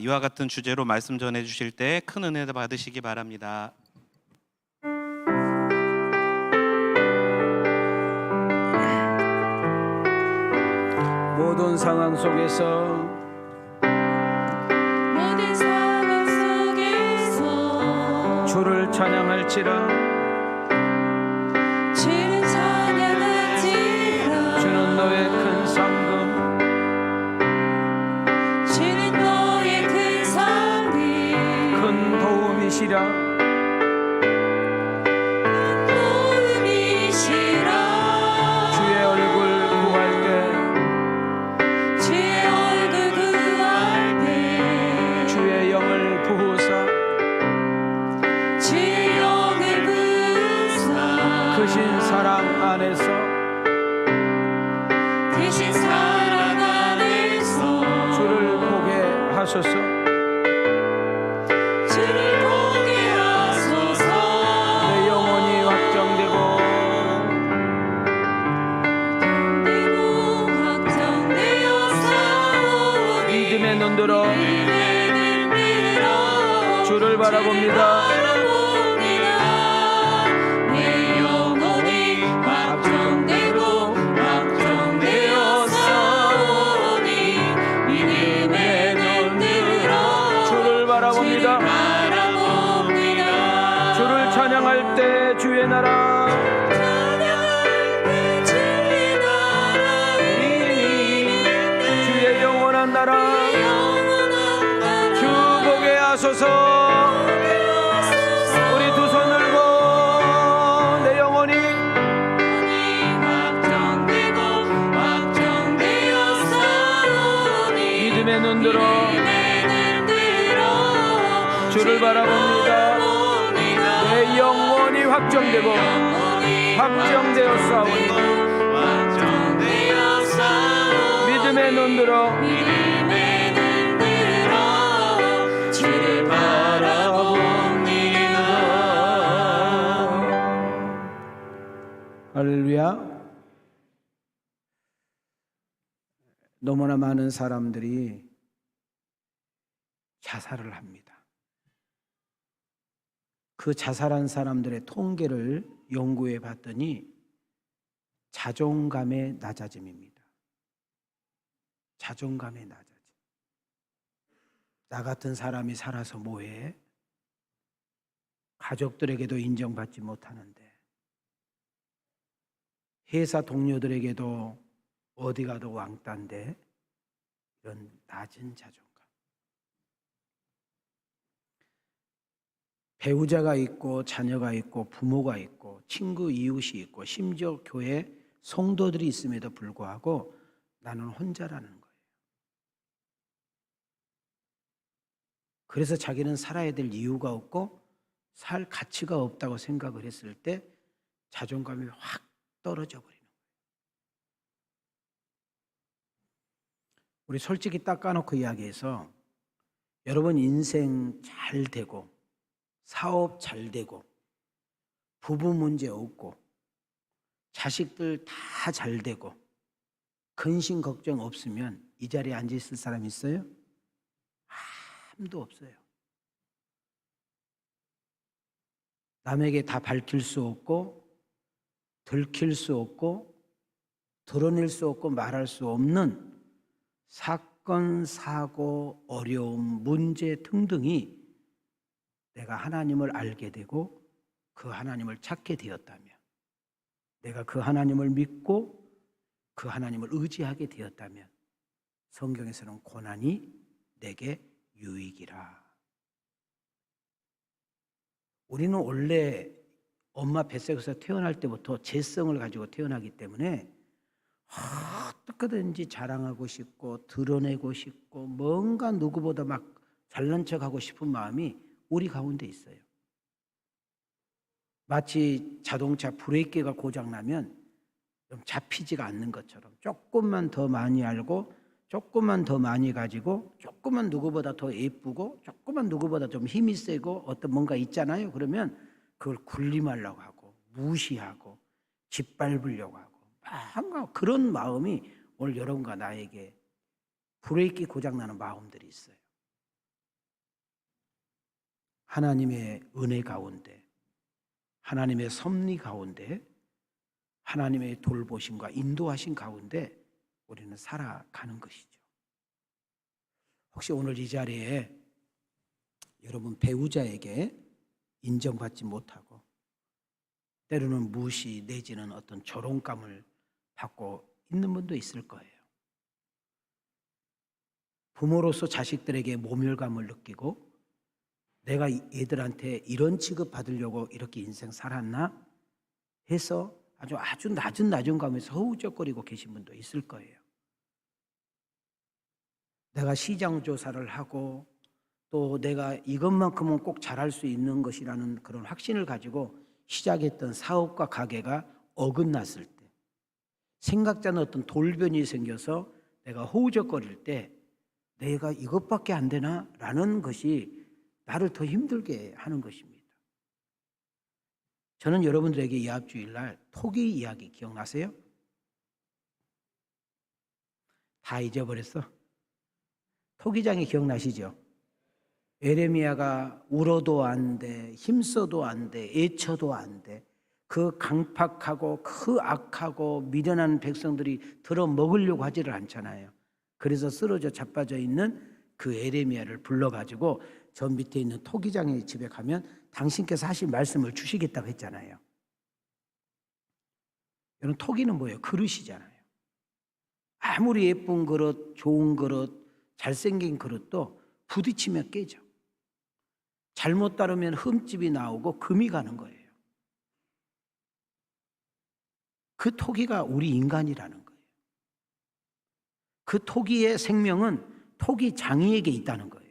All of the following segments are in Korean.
이와 같은 주제로 말씀 전해 주실 때 큰 은혜 받으시기 바랍니다. 모든 상황 속에서 주를 찬양할지라. 주는 너의 큰 상급, 큰 도움이시라. 주의 얼굴 구할 때 주의 영을 부으사 크신 사랑 안에서 주를 보게 하소서. 내 영혼이 확정되고 믿음의 눈들어 주를 바라봅니다. 주를 찬양할 때 주의 나라, 주의 영원한 나라 주 보게 하소서. 우리 두 손 들고 내 영혼이 믿음의 눈 들어 주를 바라봅니다. 내 영혼이 확정되고 확정되었사오니 믿음의 눈 들어 주를 바라봅니다. 할렐루야. 너무나 많은 사람들이 자살을 합니다. 그 자살한 사람들의 통계를 연구해 봤더니 자존감의 낮아짐입니다. 자존감의 낮아짐. 나 같은 사람이 살아서 뭐해? 가족들에게도 인정받지 못하는데, 회사 동료들에게도 어디 가도 왕따인데, 이런 낮은 자존감. 배우자가 있고 자녀가 있고 부모가 있고 친구 이웃이 있고 심지어 교회 성도들이 있음에도 불구하고 나는 혼자라는 거예요. 그래서 자기는 살아야 될 이유가 없고 살 가치가 없다고 생각을 했을 때 자존감이 확 떨어져 버리는 거예요. 우리 솔직히 딱 까놓고 이야기해서 여러분 인생 잘 되고 사업 잘 되고 부부 문제 없고 자식들 다 잘 되고 근심 걱정 없으면 이 자리에 앉아 있을 사람 있어요? 아무도 없어요. 남에게 다 밝힐 수 없고 들킬 수 없고 드러낼 수 없고 말할 수 없는 사건, 사고, 어려움, 문제 등등이 내가 하나님을 알게 되고 그 하나님을 찾게 되었다면, 내가 그 하나님을 믿고 그 하나님을 의지하게 되었다면 성경에서는 고난이 내게 유익이라. 우리는 원래 엄마 뱃속에서 태어날 때부터 재성을 가지고 태어나기 때문에 어떻게든지 자랑하고 싶고 드러내고 싶고 뭔가 누구보다 막 잘난 척하고 싶은 마음이 우리 가운데 있어요. 마치 자동차 브레이크가 고장나면 좀 잡히지가 않는 것처럼 조금만 더 많이 알고 조금만 더 많이 가지고 조금만 누구보다 더 예쁘고 조금만 누구보다 좀 힘이 세고 어떤 뭔가 있잖아요. 그러면 그걸 군림하려고 하고 무시하고 짓밟으려고 하고 뭔가 그런 마음이 오늘 여러분과 나에게 브레이크 고장나는 마음들이 있어요. 하나님의 은혜 가운데, 하나님의 섭리 가운데, 하나님의 돌보심과 인도하신 가운데 우리는 살아가는 것이죠. 혹시 오늘 이 자리에 여러분 배우자에게 인정받지 못하고 때로는 무시 내지는 어떤 조롱감을 받고 있는 분도 있을 거예요. 부모로서 자식들에게 모멸감을 느끼고 내가 얘들한테 이런 취급 받으려고 이렇게 인생 살았나 해서 아주 낮은 감에서 허우적거리고 계신 분도 있을 거예요. 내가 시장 조사를 하고 또 내가 이것만큼은 꼭 잘할 수 있는 것이라는 그런 확신을 가지고 시작했던 사업과 가게가 어긋났을 때, 생각지 않은 어떤 돌변이 생겨서 내가 허우적거릴 때 내가 이것밖에 안 되나? 라는 것이 나를 더 힘들게 하는 것입니다. 저는 여러분들에게 이 앞주일날 토기 이야기 기억나세요? 다 잊어버렸어? 토기장이 기억나시죠? 에레미야가 울어도 안 돼, 힘써도 안 돼, 애쳐도 안 돼. 그 강팍하고 그 악하고 미련한 백성들이 들어 먹으려고 하지를 않잖아요. 그래서 쓰러져 자빠져 있는 그 에레미야를 불러가지고 저 밑에 있는 토기장의 집에 가면 당신께서 하신 말씀을 주시겠다고 했잖아요. 여러분, 토기는 뭐예요? 그릇이잖아요. 아무리 예쁜 그릇, 좋은 그릇, 잘생긴 그릇도 부딪히면 깨져. 잘못 다루면 흠집이 나오고 금이 가는 거예요. 그 토기가 우리 인간이라는 거예요. 그 토기의 생명은 토기 장이에게 있다는 거예요.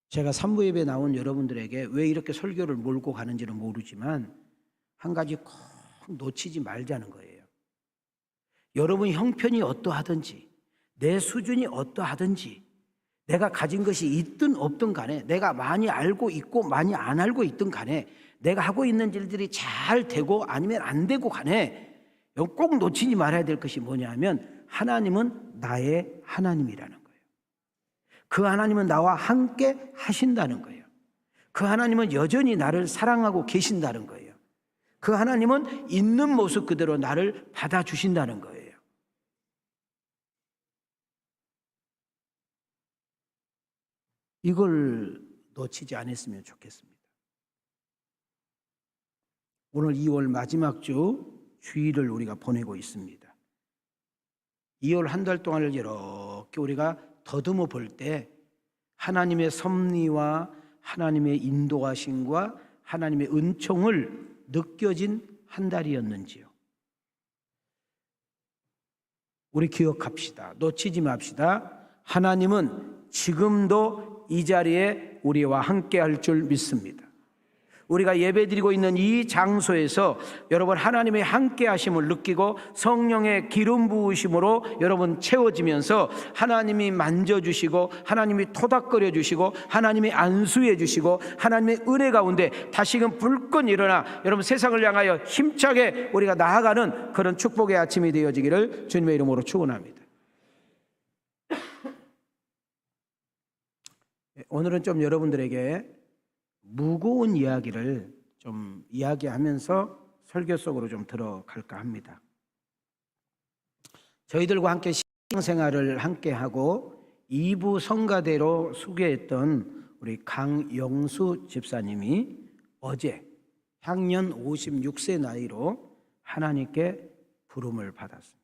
제가 산부 예배 나온 여러분들에게 왜 이렇게 설교를 몰고 가는지는 모르지만 한 가지 꼭 놓치지 말자는 거예요. 여러분 형편이 어떠하든지 내 수준이 어떠하든지 내가 가진 것이 있든 없든 간에 내가 많이 알고 있고 많이 안 알고 있든 간에 내가 하고 있는 일들이 잘 되고 아니면 안 되고 간에 꼭 놓치지 말아야 될 것이 뭐냐면 하나님은 나의 하나님이라는 거예요. 그 하나님은 나와 함께 하신다는 거예요. 그 하나님은 여전히 나를 사랑하고 계신다는 거예요. 그 하나님은 있는 모습 그대로 나를 받아주신다는 거예요. 이걸 놓치지 않았으면 좋겠습니다. 오늘 2월 마지막 주 주일을 우리가 보내고 있습니다. 2월 한 달 동안을 이렇게 우리가 더듬어 볼 때 하나님의 섭리와 하나님의 인도하심과 하나님의 은총을 느껴진 한 달이었는지요. 우리 기억합시다. 놓치지 맙시다. 하나님은 지금도 이 자리에 우리와 함께 할 줄 믿습니다. 우리가 예배드리고 있는 이 장소에서 여러분 하나님의 함께 하심을 느끼고 성령의 기름 부으심으로 여러분 채워지면서 하나님이 만져주시고 하나님이 토닥거려 주시고 하나님이 안수해 주시고 하나님의 은혜 가운데 다시금 불끈 일어나 여러분 세상을 향하여 힘차게 우리가 나아가는 그런 축복의 아침이 되어지기를 주님의 이름으로 축원합니다. 오늘은 좀 여러분들에게 무거운 이야기를 좀 이야기하면서 설교 속으로 좀 들어갈까 합니다. 저희들과 함께 신앙생활을 함께 하고 2부 성가대로 소개했던 우리 강영수 집사님이 어제 향년 56세 나이로 하나님께 부름을 받았습니다.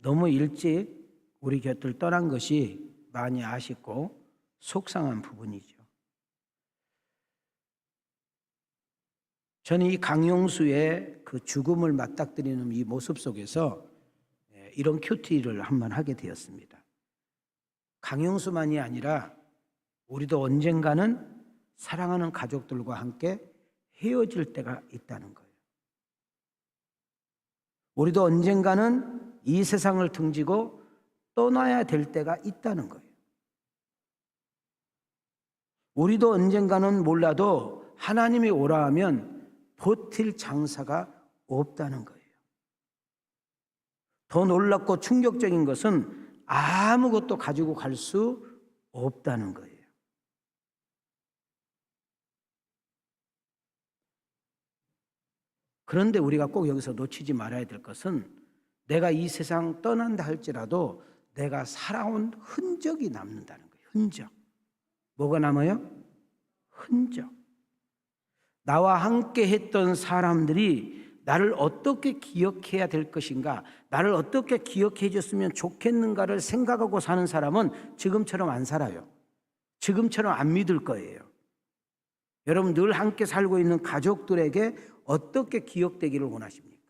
너무 일찍 우리 곁을 떠난 것이 많이 아쉽고 속상한 부분이죠. 저는 이 강용수의 그 죽음을 맞닥뜨리는 이 모습 속에서 이런 큐티를 한번 하게 되었습니다. 강용수만이 아니라 우리도 언젠가는 사랑하는 가족들과 함께 헤어질 때가 있다는 거예요. 우리도 언젠가는 이 세상을 등지고 떠나야 될 때가 있다는 거예요. 우리도 언젠가는 몰라도 하나님이 오라 하면 버틸 장사가 없다는 거예요. 더 놀랍고 충격적인 것은 아무것도 가지고 갈 수 없다는 거예요. 그런데 우리가 꼭 여기서 놓치지 말아야 될 것은 내가 이 세상 떠난다 할지라도 내가 살아온 흔적이 남는다는 거예요. 흔적. 뭐가 남아요? 흔적. 나와 함께 했던 사람들이 나를 어떻게 기억해야 될 것인가, 나를 어떻게 기억해 줬으면 좋겠는가를 생각하고 사는 사람은 지금처럼 안 살아요. 지금처럼 안 믿을 거예요. 여러분, 늘 함께 살고 있는 가족들에게 어떻게 기억되기를 원하십니까?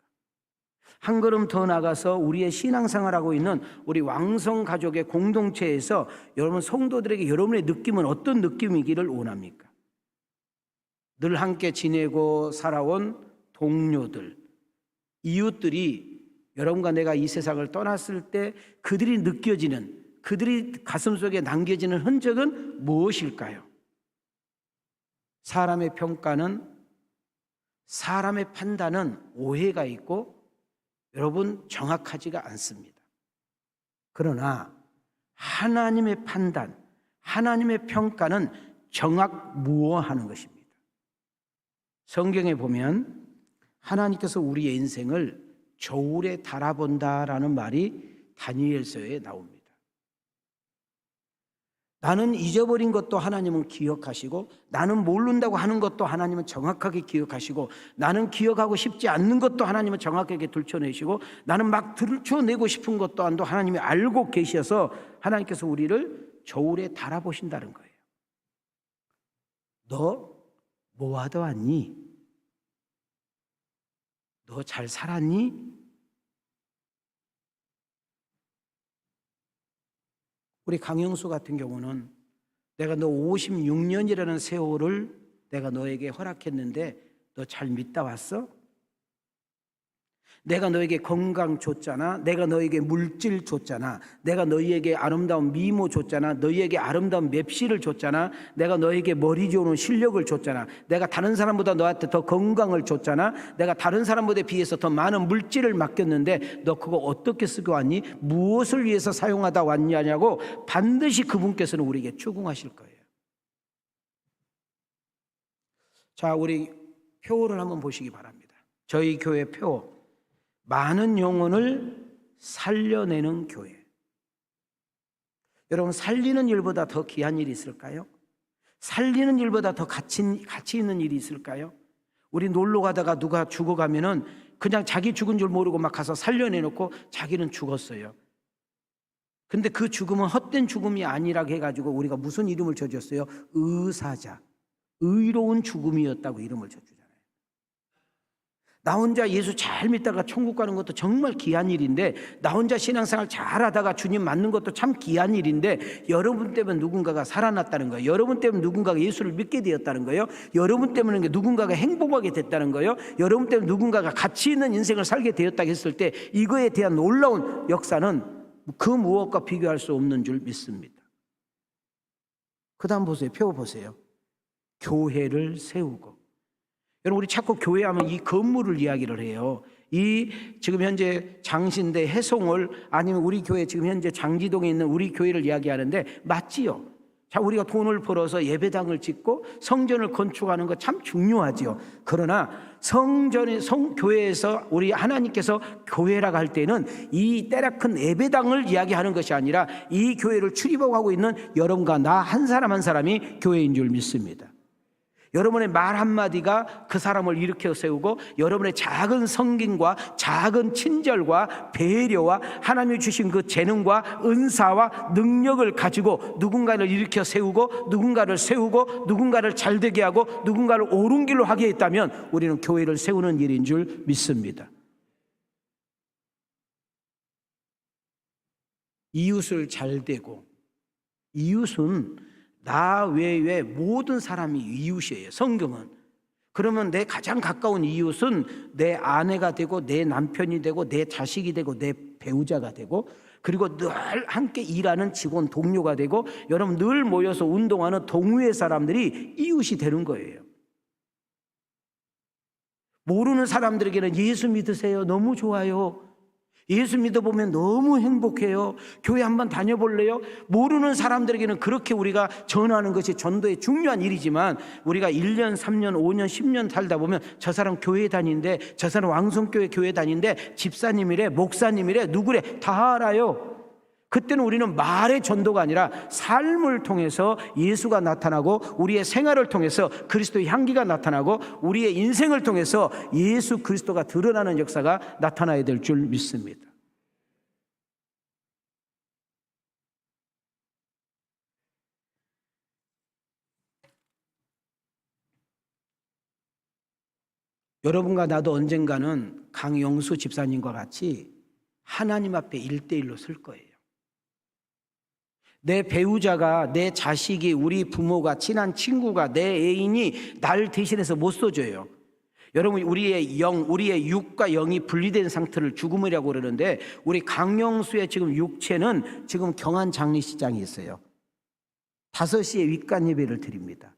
한 걸음 더 나가서 우리의 신앙생활하고 있는 우리 왕성 가족의 공동체에서 여러분 성도들에게 여러분의 느낌은 어떤 느낌이기를 원합니까? 늘 함께 지내고 살아온 동료들, 이웃들이 여러분과 내가 이 세상을 떠났을 때 그들이 느껴지는, 그들이 가슴속에 남겨지는 흔적은 무엇일까요? 사람의 평가는, 사람의 판단은 오해가 있고 여러분 정확하지가 않습니다. 그러나 하나님의 판단, 하나님의 평가는 정확무어하는 것입니다. 성경에 보면 하나님께서 우리의 인생을 저울에 달아본다라는 말이 다니엘서에 나옵니다. 나는 잊어버린 것도 하나님은 기억하시고, 나는 모른다고 하는 것도 하나님은 정확하게 기억하시고, 나는 기억하고 싶지 않는 것도 하나님은 정확하게 들춰내시고, 나는 막 들춰내고 싶은 것 또한도 하나님이 알고 계셔서 하나님께서 우리를 저울에 달아보신다는 거예요. 너 뭐하다 왔니? 너 잘 살았니? 우리 강영수 같은 경우는 내가 너 56년이라는 세월을 내가 너에게 허락했는데 너 잘 믿다 왔어? 내가 너에게 건강 줬잖아. 내가 너에게 물질 줬잖아. 내가 너희에게 아름다운 미모 줬잖아. 너희에게 아름다운 맵시를 줬잖아. 내가 너에게 머리 좋은 실력을 줬잖아. 내가 다른 사람보다 너한테 더 건강을 줬잖아. 내가 다른 사람보다 비해서 더 많은 물질을 맡겼는데 너 그거 어떻게 쓰고 왔니? 무엇을 위해서 사용하다 왔냐고 반드시 그분께서는 우리에게 추궁하실 거예요. 자, 우리 표를 한번 보시기 바랍니다. 저희 교회 표. 많은 영혼을 살려내는 교회. 여러분, 살리는 일보다 더 귀한 일이 있을까요? 살리는 일보다 더 가치 있는 일이 있을까요? 우리 놀러 가다가 누가 죽어가면은 그냥 자기 죽은 줄 모르고 막 가서 살려내놓고 자기는 죽었어요. 근데 그 죽음은 헛된 죽음이 아니라고 해가지고 우리가 무슨 이름을 줘줬어요? 의사자, 의로운 죽음이었다고 이름을 줘주잖아요. 나 혼자 예수 잘 믿다가 천국 가는 것도 정말 귀한 일인데, 나 혼자 신앙생활 잘하다가 주님 만난 것도 참 귀한 일인데, 여러분 때문에 누군가가 살아났다는 거예요. 여러분 때문에 누군가가 예수를 믿게 되었다는 거예요. 여러분 때문에 누군가가 행복하게 됐다는 거예요. 여러분 때문에 누군가가 가치 있는 인생을 살게 되었다고 했을 때 이거에 대한 놀라운 역사는 그 무엇과 비교할 수 없는 줄 믿습니다. 그 다음 보세요. 표 보세요. 교회를 세우고. 여러분, 우리 자꾸 교회하면 이 건물을 이야기를 해요. 이 지금 현재 장신대 해송을, 아니면 우리 교회 지금 현재 장지동에 있는 우리 교회를 이야기하는데 맞지요? 자, 우리가 돈을 벌어서 예배당을 짓고 성전을 건축하는 거 참 중요하지요. 그러나 교회에서 우리 하나님께서 교회라고 할 때는 이 때라큰 예배당을 이야기하는 것이 아니라 이 교회를 출입하고 있는 여러분과 나 한 사람 한 사람이 교회인 줄 믿습니다. 여러분의 말 한마디가 그 사람을 일으켜 세우고, 여러분의 작은 성김과 작은 친절과 배려와 하나님이 주신 그 재능과 은사와 능력을 가지고 누군가를 일으켜 세우고, 누군가를 세우고, 누군가를 잘되게 하고, 누군가를 옳은 길로 하게 했다면 우리는 교회를 세우는 일인 줄 믿습니다. 이웃을 잘되고, 이웃은 나 외에 모든 사람이 이웃이에요. 성경은. 그러면 내 가장 가까운 이웃은 내 아내가 되고, 내 남편이 되고, 내 자식이 되고, 내 배우자가 되고, 그리고 늘 함께 일하는 직원 동료가 되고, 여러분 늘 모여서 운동하는 동호회 사람들이 이웃이 되는 거예요. 모르는 사람들에게는 예수 믿으세요, 너무 좋아요, 예수 믿어보면 너무 행복해요. 교회 한번 다녀볼래요? 모르는 사람들에게는 그렇게 우리가 전하는 것이 전도의 중요한 일이지만 우리가 1년, 3년, 5년, 10년 살다 보면 저 사람 교회 다니는데, 저 사람 왕성교회 교회 다니는데 집사님이래, 목사님이래, 누구래 다 알아요. 그때는 우리는 말의 전도가 아니라 삶을 통해서 예수가 나타나고, 우리의 생활을 통해서 그리스도의 향기가 나타나고, 우리의 인생을 통해서 예수 그리스도가 드러나는 역사가 나타나야 될 줄 믿습니다. 여러분과 나도 언젠가는 강영수 집사님과 같이 하나님 앞에 1대1로 설 거예요. 내 배우자가, 내 자식이, 우리 부모가, 친한 친구가, 내 애인이 날 대신해서 못 써줘요. 여러분, 우리의 영, 우리의 육과 영이 분리된 상태를 죽음이라고 그러는데, 우리 강영수의 지금 육체는 지금 경안 장례식장에 있어요. 5시에 윗간 예배를 드립니다.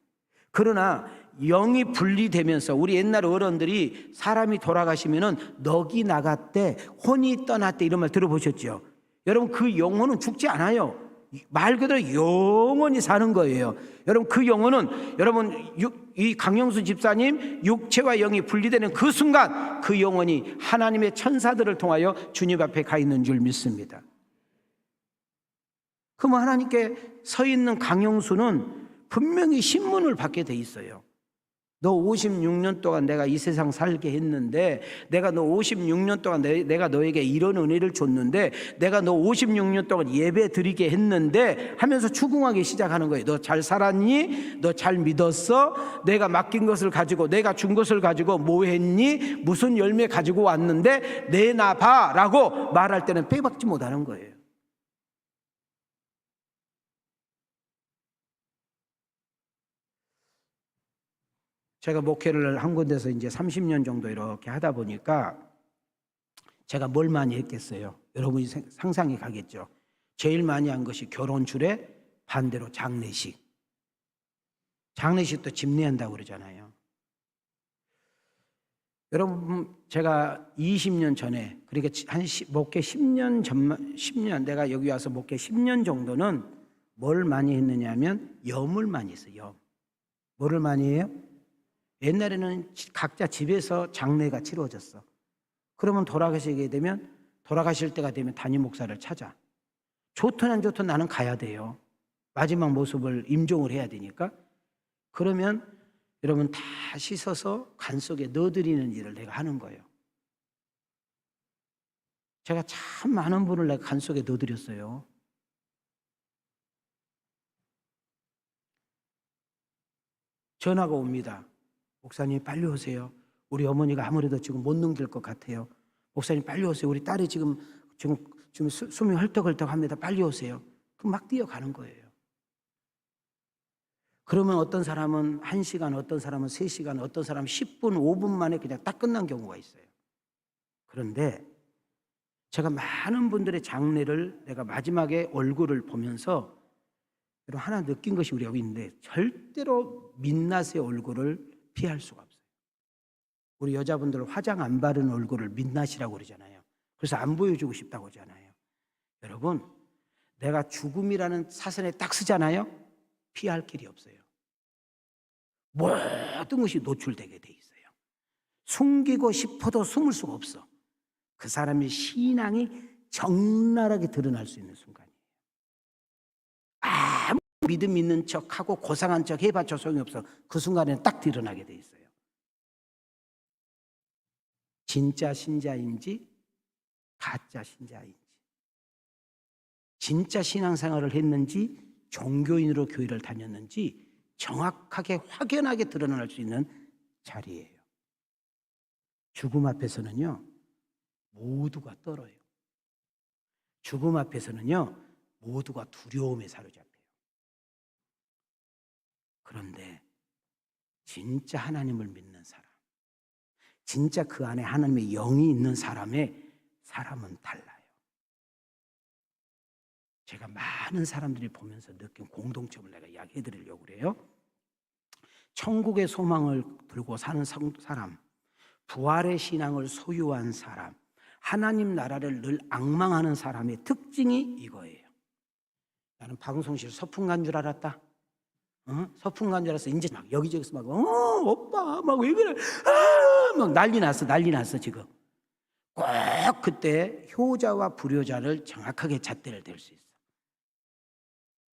그러나 영이 분리되면서, 우리 옛날 어른들이 사람이 돌아가시면은 넋이 나갔대, 혼이 떠났대, 이런 말 들어보셨죠? 여러분, 그 영혼은 죽지 않아요. 말 그대로 영원히 사는 거예요. 여러분, 그 영혼은, 여러분, 이 강영수 집사님 육체와 영이 분리되는 그 순간 그 영혼이 하나님의 천사들을 통하여 주님 앞에 가 있는 줄 믿습니다. 그럼 하나님께 서 있는 강영수는 분명히 신문을 받게 돼 있어요. 너 56년 동안 내가 이 세상 살게 했는데, 내가 너 56년 동안 내가 너에게 이런 은혜를 줬는데, 내가 너 56년 동안 예배 드리게 했는데 하면서 추궁하기 시작하는 거예요. 너 잘 살았니? 너 잘 믿었어? 내가 맡긴 것을 가지고, 내가 준 것을 가지고 뭐 했니? 무슨 열매 가지고 왔는데 내놔봐 라고 말할 때는 빼박지 못하는 거예요. 제가 목회를 한 군데서 이제 30년 정도 이렇게 하다 보니까 제가 뭘 많이 했겠어요? 여러분이 상상이 가겠죠. 제일 많이 한 것이 결혼 주례, 반대로 장례식. 장례식도 집례한다고 그러잖아요. 여러분, 제가 20년 전에, 그러니까 목회 10년 전만, 10년, 내가 여기 와서 목회 10년 정도는 뭘 많이 했느냐 하면 염을 많이 했어요. 염. 뭐를 많이 해요? 옛날에는 각자 집에서 장례가 치러졌어. 그러면 돌아가시게 되면, 돌아가실 때가 되면 담임 목사를 찾아. 좋든 안 좋든 나는 가야 돼요. 마지막 모습을 임종을 해야 되니까. 그러면 여러분 다 씻어서 간 속에 넣어드리는 일을 내가 하는 거예요. 제가 참 많은 분을 내가 간 속에 넣어드렸어요. 전화가 옵니다. 목사님 빨리 오세요. 우리 어머니가 아무래도 지금 못 넘길 것 같아요. 목사님 빨리 오세요. 우리 딸이 지금 숨이 헐떡헐떡합니다. 빨리 오세요. 그럼 막 뛰어가는 거예요. 그러면 어떤 사람은 1시간, 어떤 사람은 3시간, 어떤 사람은 10분, 5분 만에 그냥 딱 끝난 경우가 있어요. 그런데 제가 많은 분들의 장례를 내가 마지막에 얼굴을 보면서 하나 느낀 것이 우리가 있는데, 절대로 민낯의 얼굴을 피할 수가 없어요. 우리 여자분들 화장 안 바른 얼굴을 민낯이라고 그러잖아요. 그래서 안 보여주고 싶다고 하잖아요. 여러분, 내가 죽음이라는 사선에 딱 쓰잖아요. 피할 길이 없어요. 모든 것이 노출되게 돼 있어요. 숨기고 싶어도 숨을 수가 없어. 그 사람의 신앙이 적나라하게 드러날 수 있는 순간이에요. 아무 믿음 있는 척하고 고상한 척 해봤자 소용이 없어. 그 순간에는 딱 드러나게 돼 있어요. 진짜 신자인지 가짜 신자인지, 진짜 신앙생활을 했는지 종교인으로 교회를 다녔는지 정확하게 확연하게 드러날 수 있는 자리예요. 죽음 앞에서는요, 모두가 떨어요. 죽음 앞에서는요, 모두가 두려움에 사로잡혀요. 그런데 진짜 하나님을 믿는 사람, 진짜 그 안에 하나님의 영이 있는 사람은 달라요. 제가 많은 사람들이 보면서 느낀 공동점을 내가 이야기해 드리려고 그래요. 천국의 소망을 들고 사는 사람, 부활의 신앙을 소유한 사람, 하나님 나라를 늘 앙망하는 사람의 특징이 이거예요. 나는 방송실 서풍 간 줄 알았다. 서풍 간 줄 알았어. 이제 막 여기저기서 막 오빠 막 왜 그래? 막 난리 났어 지금. 꼭 그때 효자와 불효자를 정확하게 잣대를 댈 수 있어.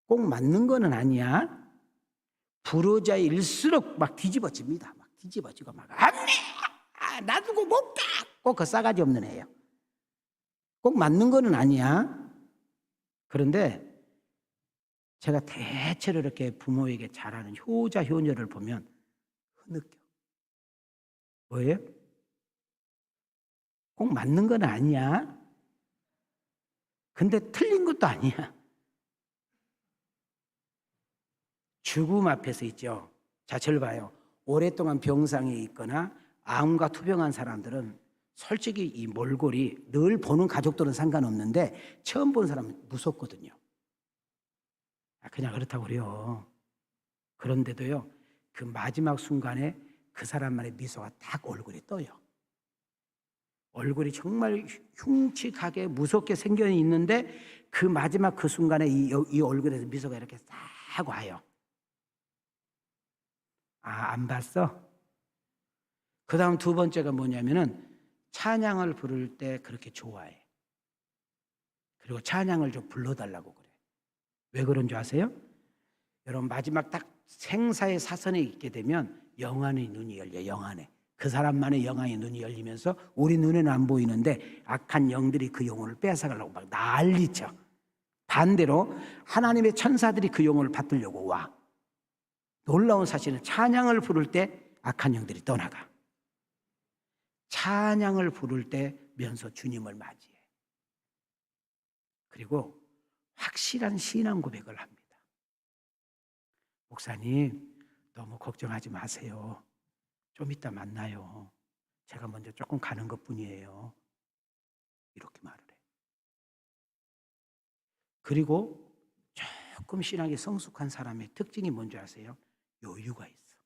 꼭 맞는 거는 아니야. 불효자일수록 막 뒤집어집니다. 막 뒤집어지고 막 안돼 놔두고 못 가. 꼭 그 싸가지 없는 애예요. 꼭 맞는 거는 아니야. 그런데 제가 대체로 이렇게 부모에게 잘하는 효자 효녀를 보면 느껴. 뭐예요? 꼭 맞는 건 아니야. 근데 틀린 것도 아니야. 죽음 앞에서 있죠. 자, 절 봐요. 오랫동안 병상에 있거나 암과 투병한 사람들은 솔직히 이 몰골이 늘 보는 가족들은 상관없는데 처음 본 사람은 무섭거든요. 그냥 그렇다고 그래요. 그런데도요, 그 마지막 순간에 그 사람만의 미소가 딱 얼굴에 떠요. 얼굴이 정말 흉측하게 무섭게 생겨 있는데 그 마지막 그 순간에 이 얼굴에서 미소가 이렇게 싹 와요. 안 봤어? 그 다음 두 번째가 뭐냐면은 찬양을 부를 때 그렇게 좋아해. 그리고 찬양을 좀 불러달라고 그래. 왜 그런 줄 아세요? 여러분 마지막 딱 생사의 사선에 있게 되면 영안의 눈이 열려. 영안에 그 사람만의 영안의 눈이 열리면서 우리 눈에는 안 보이는데 악한 영들이 그 영혼을 뺏어가려고 막 난리쳐. 반대로 하나님의 천사들이 그 영혼을 받들려고 와. 놀라운 사실은 찬양을 부를 때 악한 영들이 떠나가. 찬양을 부를 때면서 주님을 맞이해. 그리고 확실한 신앙 고백을 합니다. 목사님, 너무 걱정하지 마세요. 좀 이따 만나요. 제가 먼저 조금 가는 것뿐이에요. 이렇게 말을 해. 그리고 조금 신앙이 성숙한 사람의 특징이 뭔지 아세요? 여유가 있어.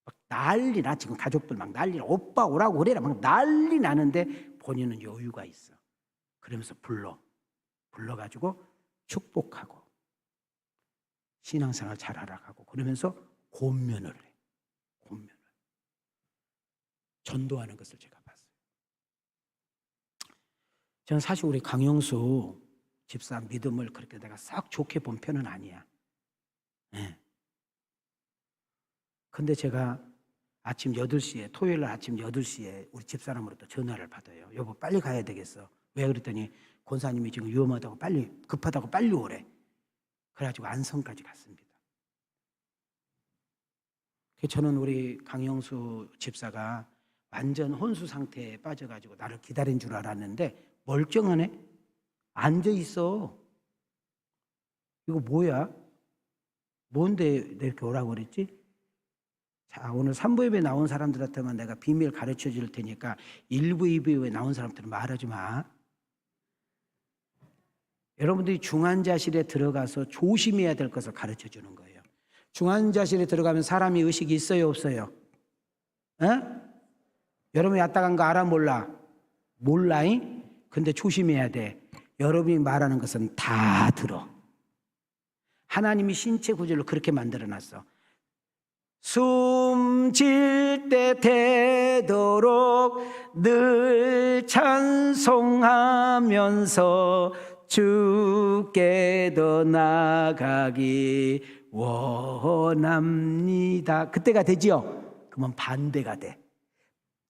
막 난리 나. 지금 가족들 막 난리 나. 오빠 오라고 그래라. 막 난리 나는데 본인은 여유가 있어. 그러면서 불러가지고 축복하고 신앙생활 잘 알아가고 그러면서 권면을 해. 권면을. 전도하는 것을 제가 봤어요. 저는 사실 우리 강영수 집사 믿음을 그렇게 내가 썩 좋게 본 편은 아니야. 네. 근데 제가 아침 8시에 토요일 날 아침 8시에 우리 집사람으로부터 전화를 받아요. 여보 빨리 가야 되겠어. 왜 그랬더니 권사님이 지금 위험하다고 빨리 급하다고 빨리 오래. 그래가지고 안성까지 갔습니다. 저는 우리 강영수 집사가 완전 혼수 상태에 빠져가지고 나를 기다린 줄 알았는데 멀쩡하네. 앉아 있어. 이거 뭐야? 뭔데 이렇게 오라고 그랬지? 자, 오늘 3부 예배 나온 사람들한테만 내가 비밀 가르쳐 줄 테니까 1부, 2부 예배 나온 사람들은 말하지 마. 여러분들이 중환자실에 들어가서 조심해야 될 것을 가르쳐 주는 거예요. 중환자실에 들어가면 사람이 의식이 있어요, 없어요? 여러분이 왔다 간 거 알아, 몰라? 몰라잉? 근데 조심해야 돼. 여러분이 말하는 것은 다 들어. 하나님이 신체 구조를 그렇게 만들어 놨어. 숨 질 때 되도록 늘 찬송하면서 주께 더 나가기 원합니다. 그때가 되지요? 그러면 반대가 돼.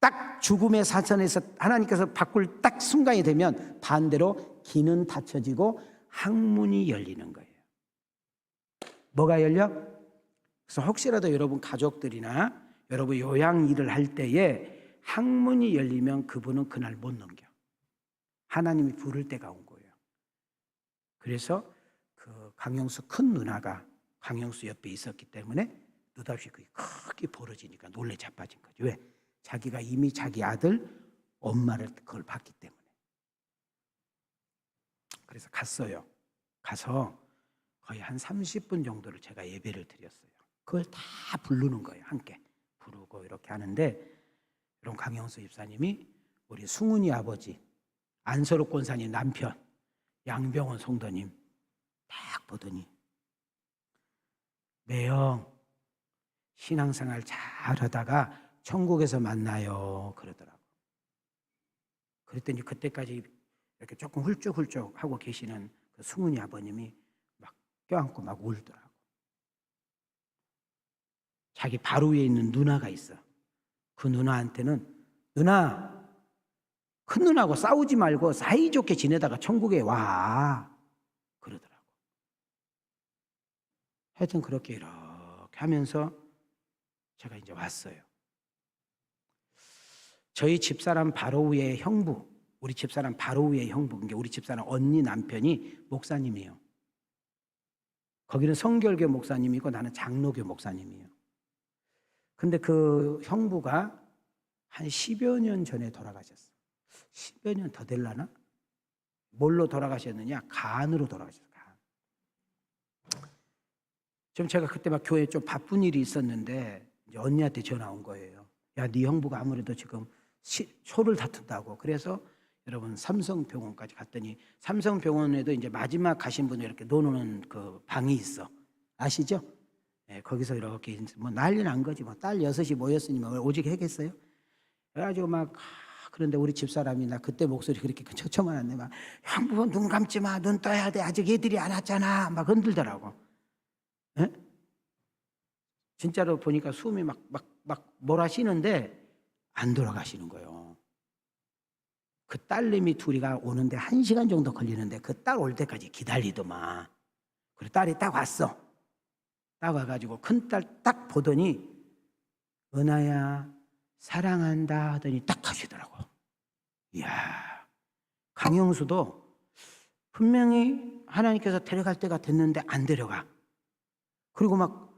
딱 죽음의 사선에서 하나님께서 바꿀 딱 순간이 되면 반대로 기는 닫혀지고 항문이 열리는 거예요. 뭐가 열려? 그래서 혹시라도 여러분 가족들이나 여러분 요양 일을 할 때에 항문이 열리면 그분은 그날 못 넘겨. 하나님이 부를 때가 온 거예요. 그래서 그 강영수 큰 누나가 강영수 옆에 있었기 때문에 느닷없이 그게 크게 벌어지니까 놀래 자빠진 거죠. 왜? 자기가 이미 자기 아들 엄마를 그걸 봤기 때문에. 그래서 갔어요. 가서 거의 한 30분 정도를 제가 예배를 드렸어요. 그걸 다 부르는 거예요. 함께 부르고 이렇게 하는데 여러분 강영수 집사님이 우리 승훈이 아버지 안서로 권사님 남편 양병원 성도님 딱 보더니 매형 신앙생활 잘하다가 천국에서 만나요 그러더라고. 그랬더니 그때까지 이렇게 조금 훌쩍훌쩍 하고 계시는 그 승훈이 아버님이 막 껴안고 막 울더라고. 자기 바로 위에 있는 누나가 있어. 그 누나한테는 누나 큰 누나하고 싸우지 말고 사이좋게 지내다가 천국에 와 그러더라고. 하여튼 그렇게 이렇게 하면서 제가 이제 왔어요. 저희 집사람 바로 위에 형부, 우리 집사람 바로 위에 형부, 그러니까 우리 집사람 언니 남편이 목사님이에요. 거기는 성결교 목사님이고 나는 장로교 목사님이에요. 근데 그 형부가 한 10여 년 전에 돌아가셨어. 10여 년 더 될라나? 뭘로 돌아가셨느냐? 간으로 돌아가셨어요. 간. 좀 제가 그때 막 교회에 좀 바쁜 일이 있었는데 이제 언니한테 전화 온 거예요. 야, 네 형부가 아무래도 지금 소를 다툰다고. 그래서 여러분 삼성병원까지 갔더니 삼성병원에도 이제 마지막 가신 분이 이렇게 놓는 그 방이 있어. 아시죠? 네, 거기서 이렇게 뭐 난리 난 거지. 뭐 딸 6이 모였으니 뭐 오직 하겠어요? 그래가지고 막 그런데 우리 집사람이 나 그때 목소리 그렇게 처참한데 막 형부 눈 감지 마, 눈 떠야 돼. 아직 애들이 안 왔잖아. 막 흔들더라고. 네? 진짜로 보니까 숨이 막 몰아쉬는데 안 돌아가시는 거예요. 그 딸내미 둘이가 오는데 1시간 정도 걸리는데 그 딸 올 때까지 기다리더만. 그리고 딸이 딱 왔어. 딱 와가지고 큰딸 딱 보더니 은하야 사랑한다 하더니 딱 가시더라고. 이야, 강영수도 분명히 하나님께서 데려갈 때가 됐는데 안 데려가. 그리고 막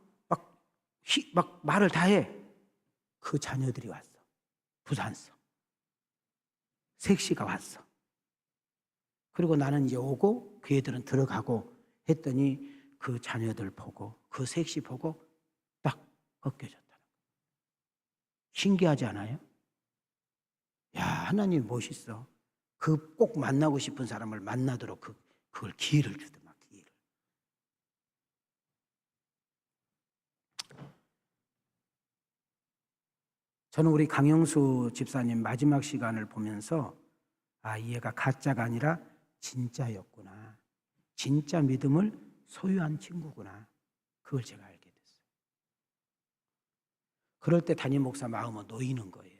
말을 다 해. 그 자녀들이 왔어. 부산서. 색시가 왔어. 그리고 나는 이제 오고 그 애들은 들어가고 했더니 그 자녀들 보고 그 색시 보고 딱 꺾여졌다. 신기하지 않아요? 야, 하나님 멋있어. 그 꼭 만나고 싶은 사람을 만나도록 그걸 기회를 주더만, 기회를. 저는 우리 강영수 집사님 마지막 시간을 보면서 아, 이 애가 가짜가 아니라 진짜였구나. 진짜 믿음을 소유한 친구구나. 그걸 제가 알게 됐어요. 그럴 때 담임 목사 마음은 놓이는 거예요.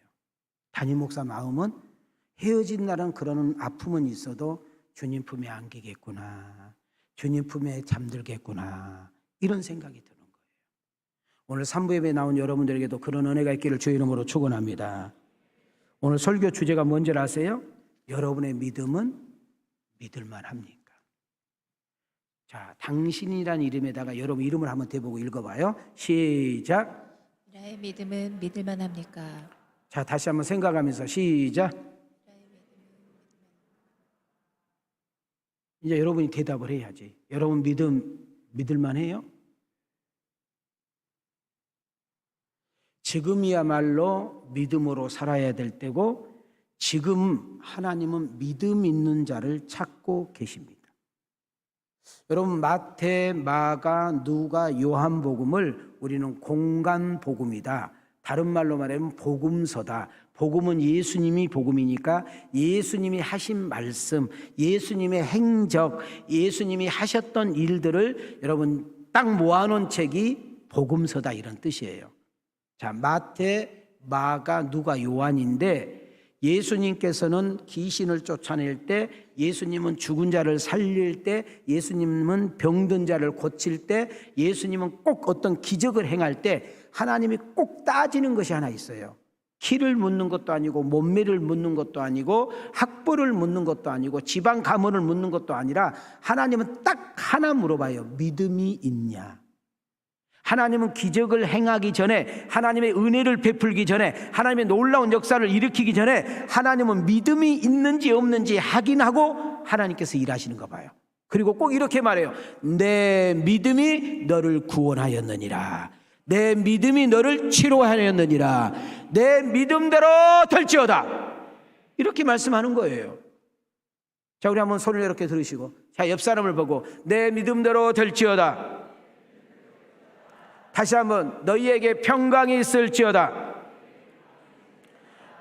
담임 목사 마음은 헤어진 날은 그런 아픔은 있어도 주님 품에 안기겠구나. 주님 품에 잠들겠구나. 이런 생각이 드는 거예요. 오늘 3부 예배에 나온 여러분들에게도 그런 은혜가 있기를 주의 이름으로 축원합니다. 오늘 설교 주제가 뭔지 아세요? 여러분의 믿음은 믿을만 합니까? 자, 당신이란 이름에다가 여러분 이름을 한번 대보고 읽어봐요. 시작. 나의 믿음은 믿을만 합니까? 자, 다시 한번 생각하면서 시작. 이제 여러분이 대답을 해야지. 여러분 믿을만 해요? 지금이야말로 믿음으로 살아야 될 때고 지금 하나님은 믿음 있는 자를 찾고 계십니다. 여러분 마태, 마가, 누가, 요한복음을 우리는 공간복음이다. 다른 말로 말하면 복음서다. 복음은 예수님이 복음이니까 예수님이 하신 말씀, 예수님의 행적, 예수님이 하셨던 일들을 여러분 딱 모아놓은 책이 복음서다 이런 뜻이에요. 자, 마태, 마가, 누가, 요한인데 예수님께서는 귀신을 쫓아낼 때, 예수님은 죽은 자를 살릴 때, 예수님은 병든 자를 고칠 때, 예수님은 꼭 어떤 기적을 행할 때 하나님이 꼭 따지는 것이 하나 있어요. 키를 묻는 것도 아니고 몸매를 묻는 것도 아니고 학벌을 묻는 것도 아니고 지방 가문을 묻는 것도 아니라 하나님은 딱 하나 물어봐요. 믿음이 있냐? 하나님은 기적을 행하기 전에, 하나님의 은혜를 베풀기 전에, 하나님의 놀라운 역사를 일으키기 전에 하나님은 믿음이 있는지 없는지 확인하고 하나님께서 일하시는가 봐요. 그리고 꼭 이렇게 말해요. 내 믿음이 너를 구원하였느니라. 내 믿음이 너를 치료하였느니라. 내 믿음대로 될지어다. 이렇게 말씀하는 거예요. 자, 우리 한번 손을 이렇게 들으시고, 자, 옆 사람을 보고 내 믿음대로 될지어다. 다시 한번 너희에게 평강이 있을지어다.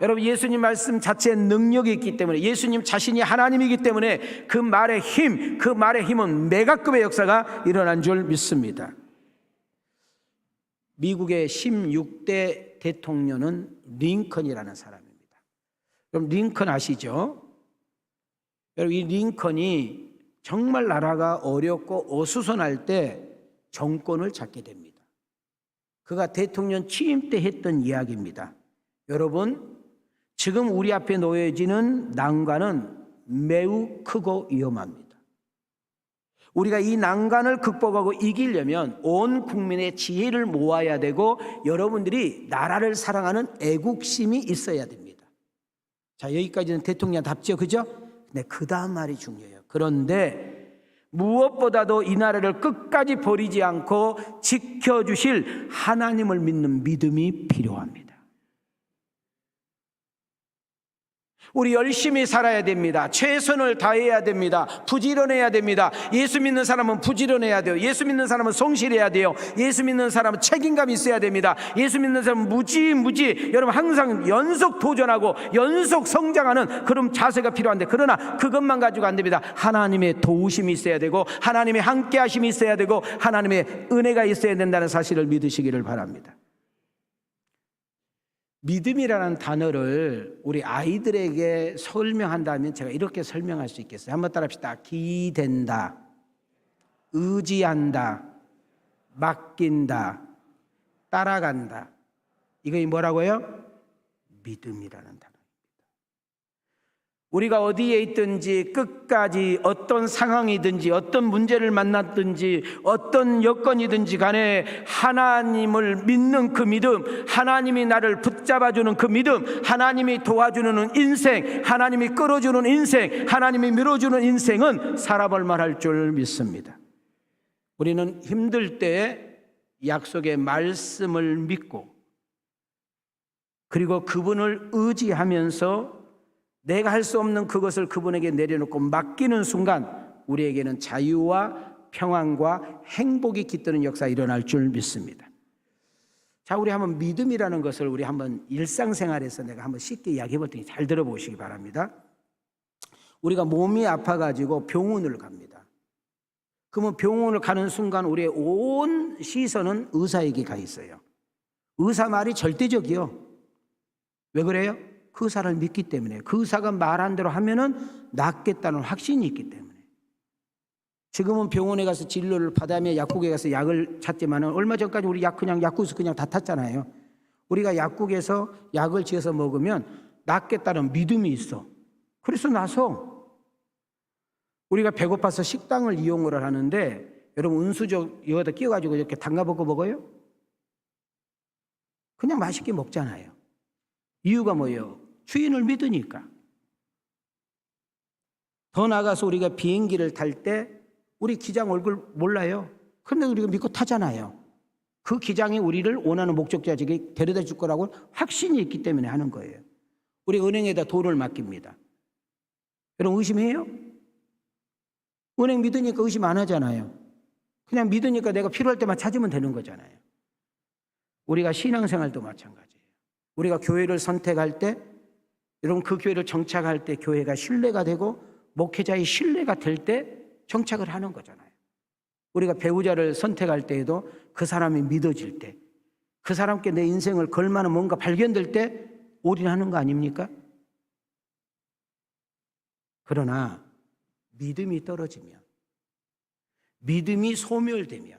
여러분, 예수님 말씀 자체에 능력이 있기 때문에, 예수님 자신이 하나님이기 때문에 그 말의 힘, 그 말의 힘은 메가급의 역사가 일어난 줄 믿습니다. 미국의 16대 대통령은 링컨이라는 사람입니다. 그럼 링컨 아시죠? 여러분, 이 링컨이 정말 나라가 어렵고 어수선할 때 정권을 잡게 됩니다. 그가 대통령 취임 때 했던 이야기입니다. 여러분, 지금 우리 앞에 놓여지는 난관은 매우 크고 위험합니다. 우리가 이 난관을 극복하고 이기려면 온 국민의 지혜를 모아야 되고, 여러분들이 나라를 사랑하는 애국심이 있어야 됩니다. 자, 여기까지는 대통령답죠, 그죠? 근데 그 다음 말이 중요해요. 그런데 무엇보다도 이 나라를 끝까지 버리지 않고 지켜주실 하나님을 믿는 믿음이 필요합니다. 우리 열심히 살아야 됩니다. 최선을 다해야 됩니다. 부지런해야 됩니다. 예수 믿는 사람은 부지런해야 돼요. 예수 믿는 사람은 성실해야 돼요. 예수 믿는 사람은 책임감이 있어야 됩니다. 예수 믿는 사람은 무지 여러분 항상 연속 도전하고 연속 성장하는 그런 자세가 필요한데, 그러나 그것만 가지고 안 됩니다. 하나님의 도우심이 있어야 되고, 하나님의 함께하심이 있어야 되고, 하나님의 은혜가 있어야 된다는 사실을 믿으시기를 바랍니다. 믿음이라는 단어를 우리 아이들에게 설명한다면 제가 이렇게 설명할 수 있겠어요. 한번 따라합시다. 기댄다, 의지한다, 맡긴다, 따라간다. 이거 뭐라고요? 믿음이라는 단어. 우리가 어디에 있든지 끝까지 어떤 상황이든지 어떤 문제를 만났든지 어떤 여건이든지 간에 하나님을 믿는 그 믿음, 하나님이 나를 붙잡아주는 그 믿음, 하나님이 도와주는 인생, 하나님이 끌어주는 인생, 하나님이 밀어주는 인생은 살아볼 만할 줄 믿습니다. 우리는 힘들 때 약속의 말씀을 믿고, 그리고 그분을 의지하면서 내가 할 수 없는 그것을 그분에게 내려놓고 맡기는 순간 우리에게는 자유와 평안과 행복이 깃드는 역사가 일어날 줄 믿습니다. 자, 우리 한번 믿음이라는 것을 우리 한번 일상생활에서 내가 한번 쉽게 이야기해 볼 테니 잘 들어보시기 바랍니다. 우리가 몸이 아파가지고 병원을 갑니다. 그러면 병원을 가는 순간 우리의 온 시선은 의사에게 가 있어요. 의사 말이 절대적이요. 왜 그래요? 그 의사를 믿기 때문에, 그 의사가 말한 대로 하면은 낫겠다는 확신이 있기 때문에. 지금은 병원에 가서 진료를 받으며 약국에 가서 약을 찾지만, 얼마 전까지 우리 약 그냥 약국에서 그냥 다 탔잖아요. 우리가 약국에서 약을 지어서 먹으면 낫겠다는 믿음이 있어. 그래서 나서 우리가 배고파서 식당을 이용을 하는데, 여러분 은수저 여기다 끼워가지고 이렇게 담가먹고 먹어요? 그냥 맛있게 먹잖아요. 이유가 뭐예요? 주인을 믿으니까. 더 나아가서 우리가 비행기를 탈 때 우리 기장 얼굴 몰라요. 그런데 우리가 믿고 타잖아요. 그 기장이 우리를 원하는 목적지에 데려다 줄 거라고 확신이 있기 때문에 하는 거예요. 우리 은행에다 돈을 맡깁니다. 여러분 의심해요? 은행 믿으니까 의심 안 하잖아요. 그냥 믿으니까 내가 필요할 때만 찾으면 되는 거잖아요. 우리가 신앙생활도 마찬가지예요. 우리가 교회를 선택할 때, 여러분 그 교회를 정착할 때 교회가 신뢰가 되고 목회자의 신뢰가 될 때 정착을 하는 거잖아요. 우리가 배우자를 선택할 때에도 그 사람이 믿어질 때, 그 사람께 내 인생을 걸 만한 뭔가 발견될 때 올인하는 거 아닙니까? 그러나 믿음이 떨어지면, 믿음이 소멸되면,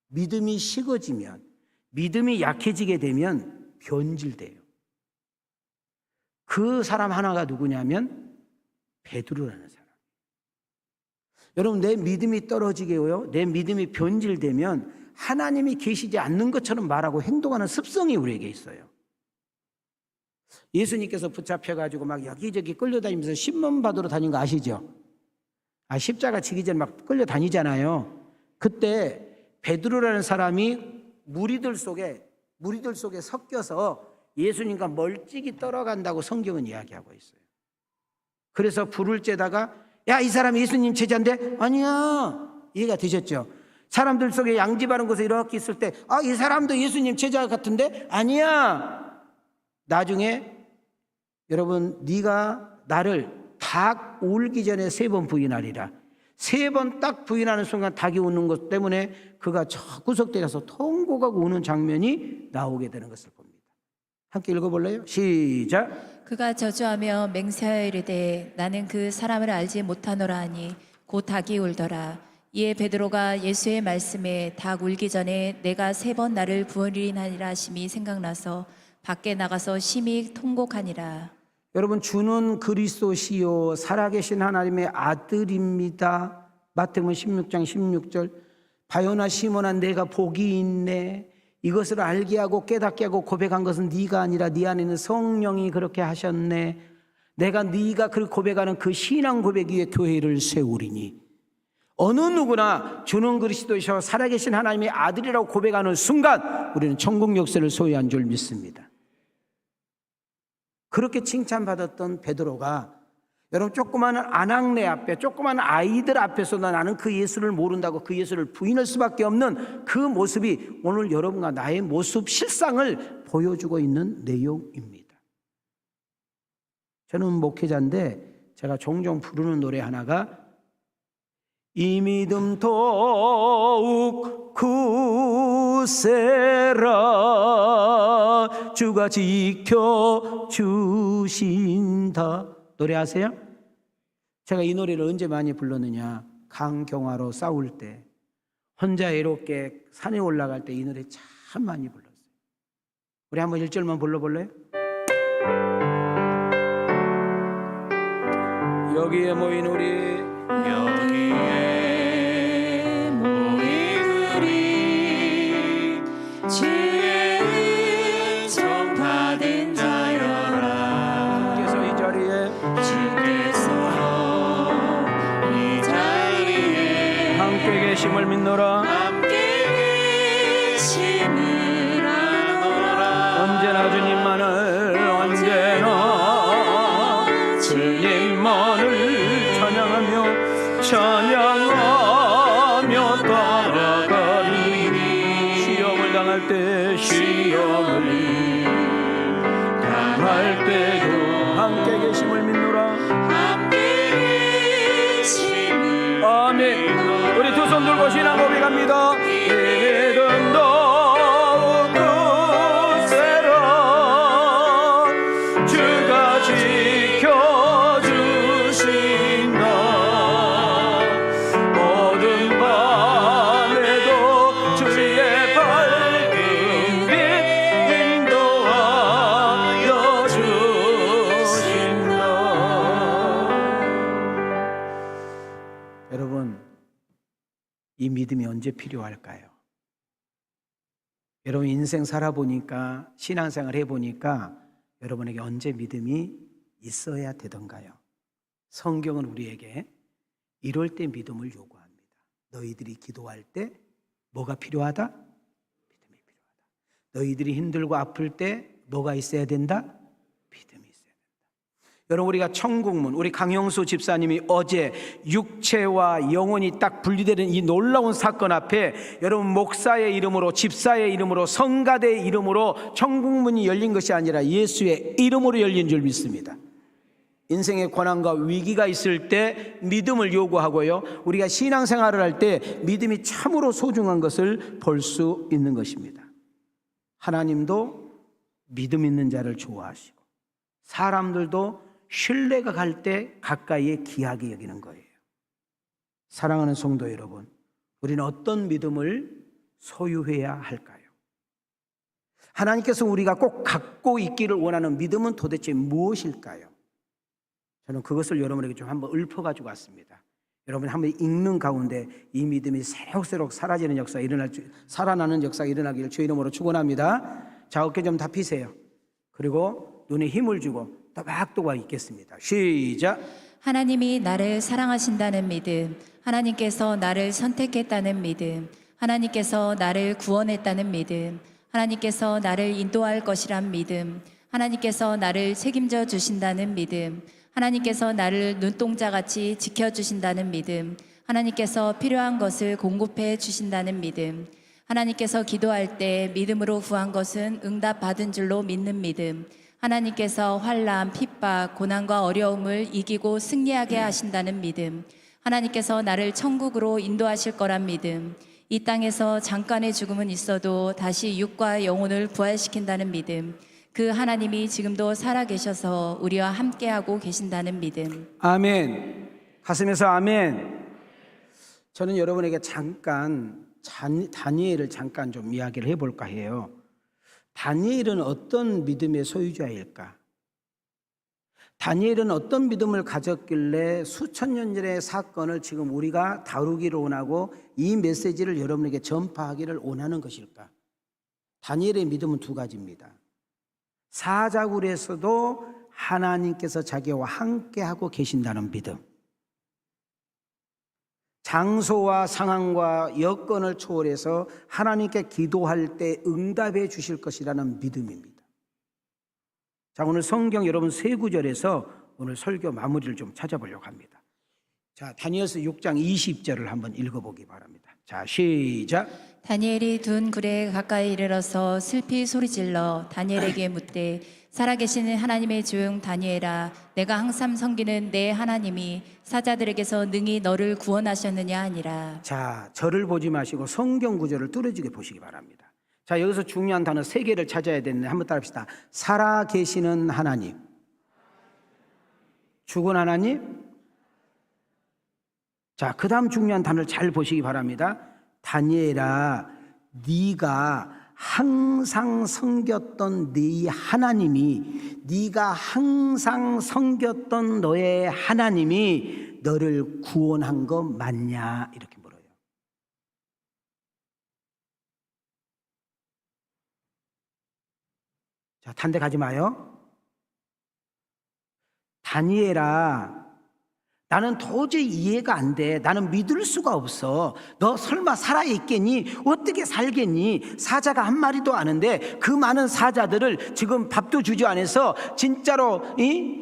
믿음이 식어지면, 믿음이 약해지게 되면 변질돼요. 그 사람 하나가 누구냐면 베드로라는 사람. 여러분 내 믿음이 떨어지게요, 내 믿음이 변질되면 하나님이 계시지 않는 것처럼 말하고 행동하는 습성이 우리에게 있어요. 예수님께서 붙잡혀가지고 막 여기저기 끌려다니면서 신문 받으러 다닌 거 아시죠? 십자가 지기 전에 막 끌려다니잖아요. 그때 베드로라는 사람이 무리들 속에 섞여서 예수님과 멀찍이 떨어간다고 성경은 이야기하고 있어요. 그래서 부를 때다가 야, 이 사람이 예수님 제자인데? 아니야. 이해가 되셨죠? 사람들 속에 양지바른 곳에 이렇게 있을 때, 아, 이 사람도 예수님 제자 같은데? 아니야. 나중에 여러분, 네가 나를 닭 울기 전에 3번 부인하리라. 3번 딱 부인하는 순간 닭이 우는 것 때문에 그가 저 구석대 가서 통곡하고 우는 장면이 나오게 되는 것을 봅니다. 함께 읽어볼래요? 시작. 그가 저주하며 맹세하여 이르되 나는 그 사람을 알지 못하노라 하니 곧 닭이 울더라. 이에 베드로가 예수의 말씀에 닭 울기 전에 내가 3번 나를 부인하리라 하심이 생각나서 밖에 나가서 심히 통곡하니라. 여러분, 주는 그리스도시요 살아계신 하나님의 아들입니다. 마태복음 16장 16절. 바요나 시몬아, 내가 복이 있네. 이것을 알게 하고 깨닫게 하고 고백한 것은 네가 아니라 네 안에 있는 성령이 그렇게 하셨네. 내가 네가 그 고백하는 그 신앙 고백 위에 교회를 세우리니. 어느 누구나 주는 그리스도시요 살아계신 하나님의 아들이라고 고백하는 순간 우리는 천국 역사를 소유한 줄 믿습니다. 그렇게 칭찬받았던 베드로가 여러분, 조그마한 아낙네 앞에, 조그마한 아이들 앞에서도 나는 그 예수를 모른다고 그 예수를 부인할 수밖에 없는 그 모습이 오늘 여러분과 나의 모습 실상을 보여주고 있는 내용입니다. 저는 목회자인데 제가 종종 부르는 노래 하나가 이 믿음 더욱 굳세라 주가 지켜주신다. 노래 아세요? 제가 이 노래를 언제 많이 불렀느냐, 강경화로 싸울 때, 혼자 외롭게 산에 올라갈 때 이 노래 참 많이 불렀어요. 우리 한번 1절만 불러볼래요? 여기에 모인 우리, 여기에 모인 우리 주의 은총 받은 자여라. 주께서 이 자리에, 주께서 이 자리에 함께 계심을 믿노라. 함께 계심을 아노라. 언제나 주님만을, 언제나 주님만을 찬양하며 따라가리니. 시험을 당할 때, 시험을 당할 때도 함께 계심을 믿노라. 함께 계심을 아멘. 우리 두 손 들고 신앙 고백합니다. 믿음 더욱 굳세라 주가 지켜주신다. 어두운 밤에도 주의 밝은 빛 인도하여 주신다. 여러분, 이 믿음이 언제 필요할까요? 여러분, 인생 살아보니까, 신앙생활 해보니까 여러분에게 언제 믿음이 있어야 되던가요? 성경은 우리에게 이럴 때 믿음을 요구합니다. 너희들이 기도할 때 뭐가 필요하다? 믿음이 필요하다. 너희들이 힘들고 아플 때 뭐가 있어야 된다? 믿음이 있어야 된다. 여러분, 우리가 천국문, 우리 강영수 집사님이 어제 육체와 영혼이 딱 분리되는 이 놀라운 사건 앞에 여러분, 목사의 이름으로, 집사의 이름으로, 성가대의 이름으로 천국문이 열린 것이 아니라 예수의 이름으로 열린 줄 믿습니다. 인생의 고난과 위기가 있을 때 믿음을 요구하고요, 우리가 신앙생활을 할 때 믿음이 참으로 소중한 것을 볼 수 있는 것입니다. 하나님도 믿음 있는 자를 좋아하시고 사람들도 신뢰가 갈 때 가까이에 귀하게 여기는 거예요. 사랑하는 성도 여러분, 우리는 어떤 믿음을 소유해야 할까요? 하나님께서 우리가 꼭 갖고 있기를 원하는 믿음은 도대체 무엇일까요? 저는 그것을 여러분에게 좀 한번 읊어가지고 왔습니다. 여러분이 한번 읽는 가운데 이 믿음이 새록새록 사라지는 역사가 살아나는 역사가 일어나기를 주의 이름으로 축원합니다. 자, 어깨 좀 다 펴세요. 그리고 눈에 힘을 주고 또박또박 읽겠습니다. 시작. 하나님이 나를 사랑하신다는 믿음, 하나님께서 나를 선택했다는 믿음, 하나님께서 나를 구원했다는 믿음, 하나님께서 나를 인도할 것이란 믿음, 하나님께서 나를 책임져 주신다는 믿음, 하나님께서 나를 눈동자같이 지켜주신다는 믿음, 하나님께서 필요한 것을 공급해 주신다는 믿음, 하나님께서 기도할 때 믿음으로 구한 것은 응답받은 줄로 믿는 믿음, 하나님께서 환난, 핍박, 고난과 어려움을 이기고 승리하게 하신다는 믿음, 하나님께서 나를 천국으로 인도하실 거란 믿음, 이 땅에서 잠깐의 죽음은 있어도 다시 육과 영혼을 부활시킨다는 믿음, 그 하나님이 지금도 살아계셔서 우리와 함께하고 계신다는 믿음. 아멘. 가슴에서 아멘. 저는 여러분에게 잠깐 다니엘을 잠깐 좀 이야기를 해볼까 해요. 다니엘은 어떤 믿음의 소유자일까? 다니엘은 어떤 믿음을 가졌길래 수천 년 전의 사건을 지금 우리가 다루기를 원하고 이 메시지를 여러분에게 전파하기를 원하는 것일까? 다니엘의 믿음은 두 가지입니다. 사자굴에서도 하나님께서 자기와 함께하고 계신다는 믿음, 장소와 상황과 여건을 초월해서 하나님께 기도할 때 응답해 주실 것이라는 믿음입니다. 자, 오늘 성경 여러분 세 구절에서 오늘 설교 마무리를 좀 찾아보려고 합니다. 자, 다니엘서 6장 20절을 한번 읽어보기 바랍니다. 자, 시작. 다니엘이 둔 굴에 가까이 이르러서 슬피 소리질러 다니엘에게 묻되 살아계시는 하나님의 종 다니엘아, 내가 항상 섬기는 내 하나님이 사자들에게서 능히 너를 구원하셨느냐 하니라. 자, 저를 보지 마시고 성경 구절을 뚫어지게 보시기 바랍니다. 자, 여기서 중요한 단어 세 개를 찾아야 되는데 한번 따라합시다. 살아계시는 하나님, 죽은 하나님. 자, 그 다음 중요한 단어를 잘 보시기 바랍니다. 다니엘아, 네가 항상 섬겼던 네 하나님이, 네가 항상 섬겼던 너의 하나님이 너를 구원한 거 맞냐? 이렇게 물어요. 자, 딴 데 가지 마요. 다니엘아, 나는 도저히 이해가 안 돼. 나는 믿을 수가 없어. 너 설마 살아있겠니? 어떻게 살겠니? 사자가 한 마리도 아는데 그 많은 사자들을 지금 밥도 주지 않아서 진짜로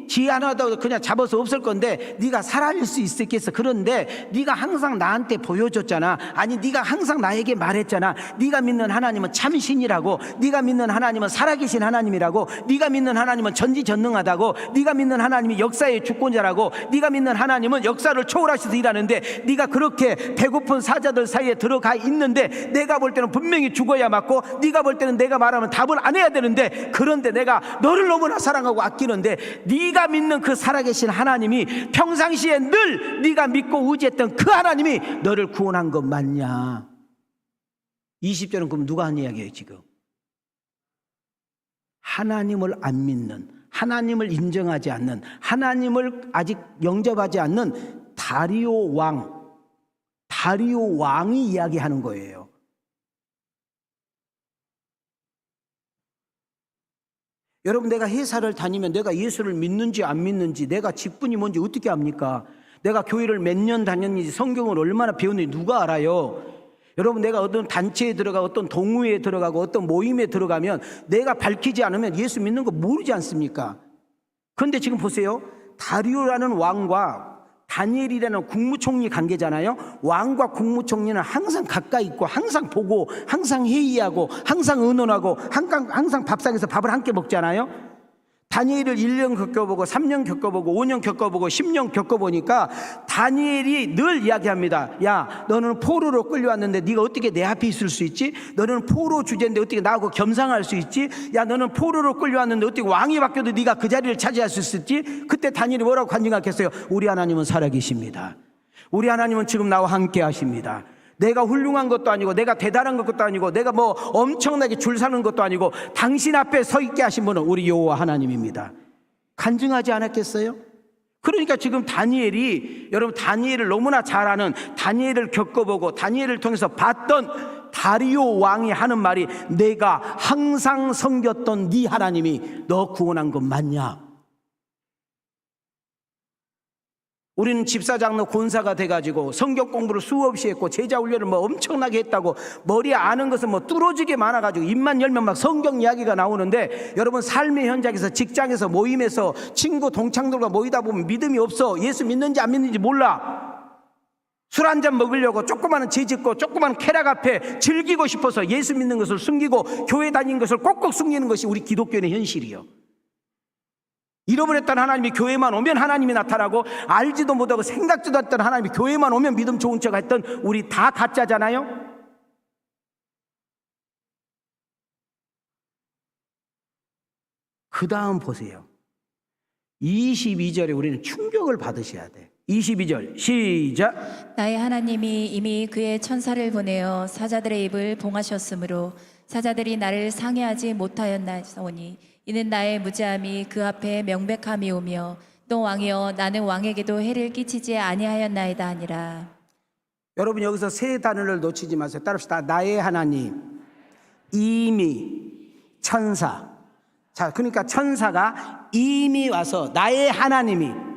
쥐 하나도 그냥 잡아서 없을 건데 네가 살아날 수 있겠어. 그런데 네가 항상 나한테 보여줬잖아. 아니, 네가 항상 나에게 말했잖아. 네가 믿는 하나님은 참신이라고, 네가 믿는 하나님은 살아계신 하나님이라고, 네가 믿는 하나님은 전지전능하다고, 네가 믿는 하나님이 역사의 주권자라고, 네가 믿는 하나님은 역사를 초월하셔서 일하는데 네가 그렇게 배고픈 사자들 사이에 들어가 있는데 내가 볼 때는 분명히 죽어야 맞고 네가 볼 때는 내가 말하면 답을 안 해야 되는데, 그런데 내가 너를 너무나 사랑하고 아끼는데 네가 믿는 그 살아계신 하나님이 평상시에 늘 네가 믿고 의지했던 그 하나님이 너를 구원한 것 맞냐? 20절은 그럼 누가 한 이야기예요 지금? 하나님을 안 믿는, 하나님을 인정하지 않는, 하나님을 아직 영접하지 않는 다리오 왕이 이야기하는 거예요. 여러분, 내가 회사를 다니면 내가 예수를 믿는지 안 믿는지, 내가 직분이 뭔지 어떻게 압니까? 내가 교회를 몇 년 다녔는지, 성경을 얼마나 배웠는지 누가 알아요? 여러분, 내가 어떤 단체에 들어가고 어떤 동호회에 들어가고 어떤 모임에 들어가면 내가 밝히지 않으면 예수 믿는 거 모르지 않습니까? 그런데 지금 보세요. 다리오라는 왕과 다니엘이라는 국무총리 관계잖아요. 왕과 국무총리는 항상 가까이 있고 항상 보고 항상 회의하고 항상 의논하고 항상 밥상에서 밥을 함께 먹잖아요. 다니엘을 1년 겪어보고 3년 겪어보고 5년 겪어보고 10년 겪어보니까 다니엘이 늘 이야기합니다. 야, 너는 포로로 끌려왔는데 네가 어떻게 내 앞에 있을 수 있지? 너는 포로 주제인데 어떻게 나하고 겸상할 수 있지? 야, 너는 포로로 끌려왔는데 어떻게 왕이 바뀌어도 네가 그 자리를 차지할 수 있을지? 그때 다니엘이 뭐라고 간증하겠어요? 우리 하나님은 살아계십니다. 우리 하나님은 지금 나와 함께 하십니다. 내가 훌륭한 것도 아니고 내가 대단한 것도 아니고 내가 뭐 엄청나게 줄 서는 것도 아니고 당신 앞에 서 있게 하신 분은 우리 여호와 하나님입니다. 간증하지 않았겠어요? 그러니까 지금 다니엘이, 여러분 다니엘을 너무나 잘 아는, 다니엘을 겪어보고 다니엘을 통해서 봤던 다리오 왕이 하는 말이, 내가 항상 섬겼던 네 하나님이 너 구원한 것 맞냐? 우리는 집사장로 권사가 돼가지고 성경 공부를 수없이 했고 제자 훈련을 뭐 엄청나게 했다고 머리에 아는 것은 뭐 뚫어지게 많아가지고 입만 열면 막 성경 이야기가 나오는데, 여러분 삶의 현장에서, 직장에서, 모임에서 친구 동창들과 모이다 보면 믿음이 없어. 예수 믿는지 안 믿는지 몰라. 술 한잔 먹으려고 조그마한 죄 짓고 조그마한 쾌락 앞에 즐기고 싶어서 예수 믿는 것을 숨기고 교회 다니는 것을 꼭꼭 숨기는 것이 우리 기독교인의 현실이요. 잃어버렸던 하나님이 교회만 오면 하나님이 나타나고, 알지도 못하고 생각지도 않던 하나님이 교회만 오면 믿음 좋은 척 했던 우리 다 가짜잖아요. 그 다음 보세요. 22절에 우리는 충격을 받으셔야 돼. 22절 시작. 나의 하나님이 이미 그의 천사를 보내어 사자들의 입을 봉하셨으므로 사자들이 나를 상해하지 못하였나오니 이는 나의 무죄함이 그 앞에 명백함이오며 또 왕이여 나는 왕에게도 해를 끼치지 아니하였나이다 하니라. 여러분 여기서 세 단어를 놓치지 마세요. 따라합시다. 나의 하나님, 이미, 천사. 자, 그러니까 천사가 이미 와서 나의 하나님이,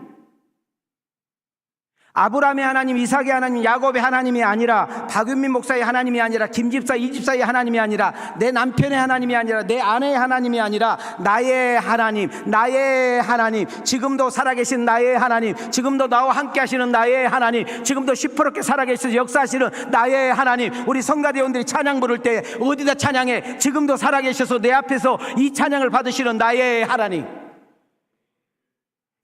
아브라함의 하나님, 이삭의 하나님, 야곱의 하나님이 아니라, 박윤민 목사의 하나님이 아니라, 김집사, 이집사의 하나님이 아니라, 내 남편의 하나님이 아니라, 내 아내의 하나님이 아니라 나의 하나님, 나의 하나님, 지금도 살아계신 나의 하나님, 지금도 나와 함께 하시는 나의 하나님, 지금도 시퍼렇게 살아계셔서 역사하시는 나의 하나님. 우리 성가대원들이 찬양 부를 때 어디다 찬양해? 지금도 살아계셔서 내 앞에서 이 찬양을 받으시는 나의 하나님.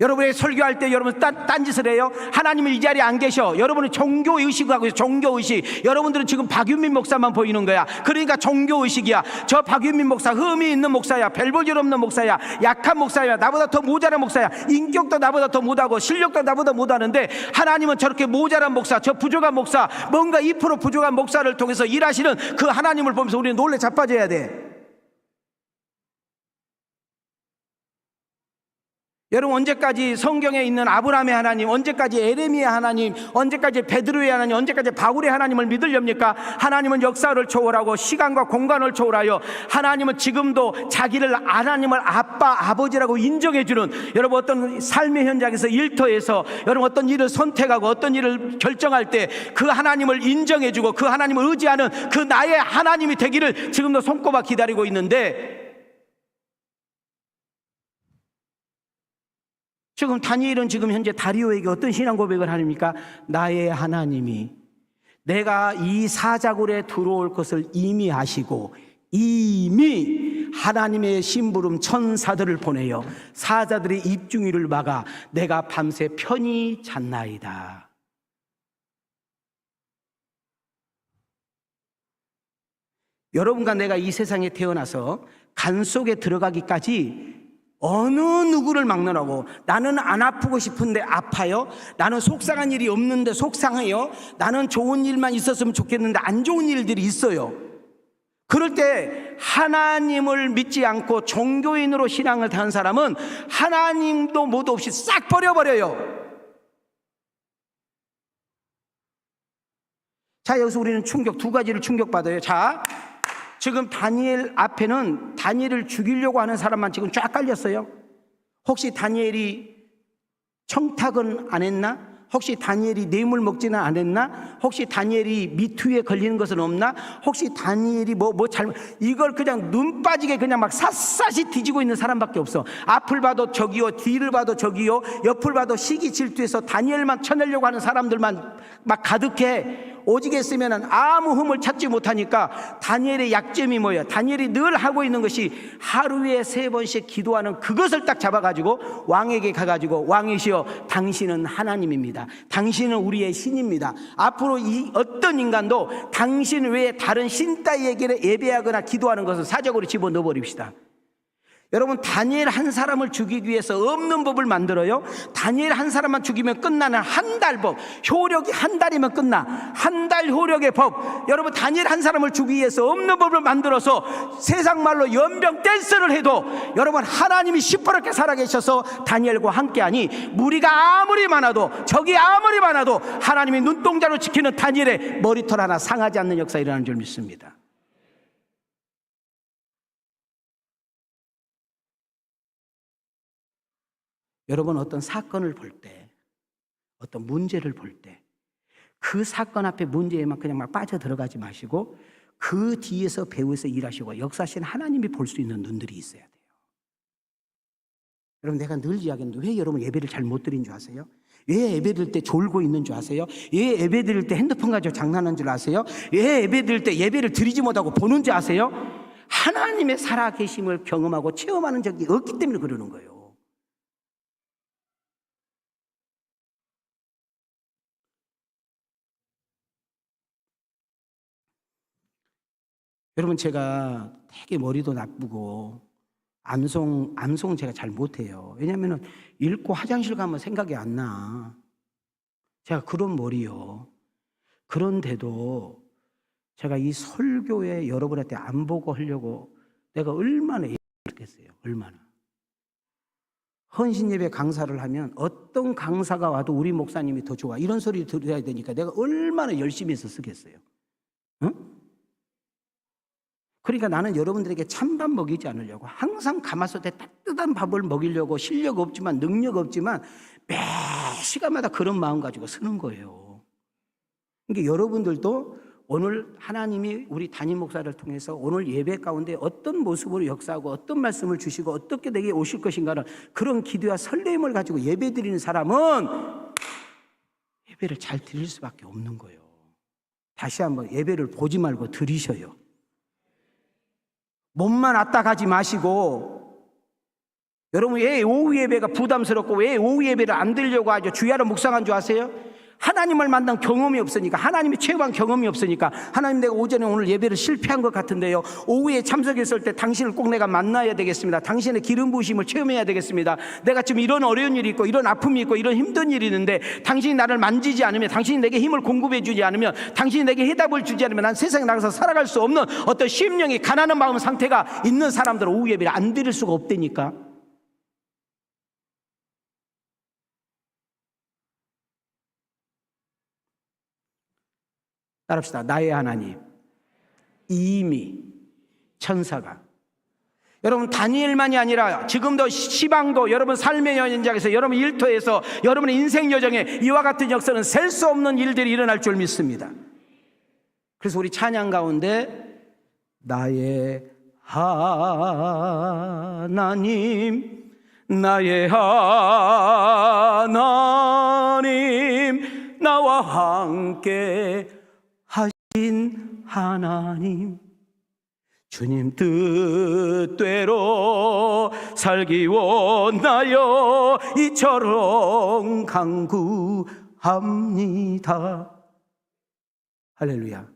여러분이 설교할 때 여러분 딴짓을 해요? 하나님은 이 자리에 안 계셔. 여러분은 종교의식을 하고 있어요. 종교의식. 여러분들은 지금 박윤민 목사만 보이는 거야. 그러니까 종교의식이야. 저 박윤민 목사 흠이 있는 목사야. 별볼일 없는 목사야. 약한 목사야. 나보다 더 모자란 목사야. 인격도 나보다 더 못하고 실력도 나보다 못하는데 하나님은 저렇게 모자란 목사, 저 부족한 목사, 뭔가 2% 부족한 목사를 통해서 일하시는 그 하나님을 보면서 우리는 놀래 자빠져야 돼. 여러분 언제까지 성경에 있는 아브라함의 하나님, 언제까지 에레미야 하나님, 언제까지 베드로의 하나님, 언제까지 바울의 하나님을 믿으렵니까? 하나님은 역사를 초월하고 시간과 공간을 초월하여 하나님은 지금도 자기를 하나님을 아빠, 아버지라고 인정해주는, 여러분 어떤 삶의 현장에서 일터에서 여러분 어떤 일을 선택하고 어떤 일을 결정할 때 그 하나님을 인정해주고 그 하나님을 의지하는 그 나의 하나님이 되기를 지금도 손꼽아 기다리고 있는데, 지금 다니엘은 지금 현재 다리오에게 어떤 신앙 고백을 하십니까? 나의 하나님이 내가 이 사자굴에 들어올 것을 이미 아시고 이미 하나님의 심부름 천사들을 보내어 사자들의 입중위를 막아 내가 밤새 편히 잤나이다. 여러분과 내가 이 세상에 태어나서 간 속에 들어가기까지 어느 누구를 막론하고 나는 안 아프고 싶은데 아파요. 나는 속상한 일이 없는데 속상해요. 나는 좋은 일만 있었으면 좋겠는데 안 좋은 일들이 있어요. 그럴 때 하나님을 믿지 않고 종교인으로 신앙을 다한 사람은 하나님도 모두 없이 싹 버려버려요. 자, 여기서 우리는 두 가지를 충격받아요. 자, 지금 다니엘 앞에는 다니엘을 죽이려고 하는 사람만 지금 쫙 깔렸어요. 혹시 다니엘이 청탁은 안 했나? 혹시 다니엘이 뇌물 먹지는 안 했나? 혹시 다니엘이 미투에 걸리는 것은 없나? 혹시 다니엘이 뭐 잘못, 이걸 그냥 눈 빠지게 그냥 막 샅샅이 뒤지고 있는 사람밖에 없어. 앞을 봐도 저기요, 뒤를 봐도 저기요, 옆을 봐도 시기 질투해서 다니엘만 쳐내려고 하는 사람들만 막 가득해. 오직 했으면 아무 흠을 찾지 못하니까 다니엘의 약점이 뭐예요? 다니엘이 늘 하고 있는 것이 하루에 3번씩 기도하는 그것을 딱 잡아가지고 왕에게 가가지고, 왕이시여 당신은 하나님입니다. 당신은 우리의 신입니다. 앞으로 이 어떤 인간도 당신 외에 다른 신 따위에게 예배하거나 기도하는 것을 사적으로 집어넣어 버립시다. 여러분 다니엘 한 사람을 죽이기 위해서 없는 법을 만들어요. 다니엘 한 사람만 죽이면 끝나는 한 달 법, 효력이 한 달이면 끝나. 한 달 효력의 법. 여러분 다니엘 한 사람을 죽이기 위해서 없는 법을 만들어서 세상 말로 연병 댄스를 해도 여러분 하나님이 시퍼렇게 살아계셔서 다니엘과 함께하니 무리가 아무리 많아도, 적이 아무리 많아도 하나님이 눈동자로 지키는 다니엘의 머리털 하나 상하지 않는 역사가 일어나는 줄 믿습니다. 여러분 어떤 사건을 볼 때, 어떤 문제를 볼 때 그 사건 앞에 문제에만 그냥 막 빠져 들어가지 마시고 그 뒤에서 배후에서 일하시고 역사하시는 하나님이 볼 수 있는 눈들이 있어야 돼요. 여러분, 내가 늘 이야기하는데 왜 여러분 예배를 잘 못 드린 줄 아세요? 왜 예배 드릴 때 졸고 있는 줄 아세요? 왜 예배 드릴 때 핸드폰 가지고 장난하는 줄 아세요? 왜 예배 드릴 때 예배를 드리지 못하고 보는 줄 아세요? 하나님의 살아계심을 경험하고 체험하는 적이 없기 때문에 그러는 거예요. 여러분, 제가 되게 머리도 나쁘고 암송 제가 잘 못해요. 왜냐하면 읽고 화장실 가면 생각이 안 나. 제가 그런 머리요. 그런데도 제가 이 설교에 여러분한테 안 보고 하려고 내가 얼마나 애쓰겠어요. 얼마나. 헌신예배 강사를 하면 어떤 강사가 와도 우리 목사님이 더 좋아 이런 소리 들어야 되니까 내가 얼마나 열심히 해서 쓰겠어요. 응? 그러니까 나는 여러분들에게 찬밥 먹이지 않으려고 항상 가마솥에 따뜻한 밥을 먹이려고 실력 없지만 능력 없지만 매 시간마다 그런 마음 가지고 쓰는 거예요. 그러니까 여러분들도 오늘 하나님이 우리 담임 목사를 통해서 오늘 예배 가운데 어떤 모습으로 역사하고 어떤 말씀을 주시고 어떻게 내게 오실 것인가는 그런 기도와 설렘을 가지고 예배 드리는 사람은 예배를 잘 드릴 수밖에 없는 거예요. 다시 한번 예배를 보지 말고 드리셔요. 몸만 왔다 가지 마시고. 여러분, 왜 오후 예배가 부담스럽고 왜 오후 예배를 안 드리려고 하죠? 주야로 묵상한 줄 아세요? 하나님을 만난 경험이 없으니까, 하나님이 체험한 경험이 없으니까. 하나님, 내가 오전에 오늘 예배를 실패한 것 같은데요, 오후에 참석했을 때 당신을 꼭 내가 만나야 되겠습니다. 당신의 기름 부으심을 체험해야 되겠습니다. 내가 지금 이런 어려운 일이 있고 이런 아픔이 있고 이런 힘든 일이 있는데 당신이 나를 만지지 않으면, 당신이 내게 힘을 공급해 주지 않으면, 당신이 내게 해답을 주지 않으면 난 세상에 나가서 살아갈 수 없는 어떤 심령이 가난한 마음 상태가 있는 사람들은 오후 예배를 안 드릴 수가 없다니까. 따라합시다. 나의 하나님. 이미 천사가, 여러분 다니엘만이 아니라 지금도 시방도 여러분 삶의 현장에서 여러분 일터에서 여러분의 인생 여정에 이와 같은 역사는 셀 수 없는 일들이 일어날 줄 믿습니다. 그래서 우리 찬양 가운데 나의 하나님, 나의 하나님, 나와 함께 하신 하나님, 주님 뜻대로 살기 원하여 이처럼 간구합니다. 할렐루야.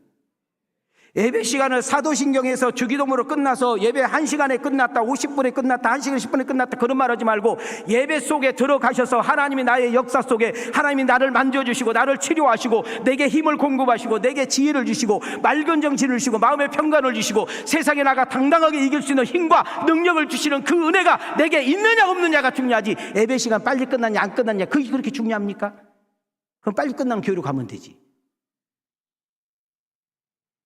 예배 시간을 사도신경에서 주기도문으로 끝나서 예배 1시간에 끝났다, 50분에 끝났다, 1시간 10분에 끝났다 그런 말 하지 말고 예배 속에 들어가셔서 하나님이 나의 역사 속에 하나님이 나를 만져주시고 나를 치료하시고 내게 힘을 공급하시고 내게 지혜를 주시고 맑은 정신을 주시고 마음의 평강을 주시고 세상에 나가 당당하게 이길 수 있는 힘과 능력을 주시는 그 은혜가 내게 있느냐 없느냐가 중요하지, 예배 시간 빨리 끝났냐 안 끝났냐 그게 그렇게 중요합니까? 그럼 빨리 끝나면 교회로 가면 되지.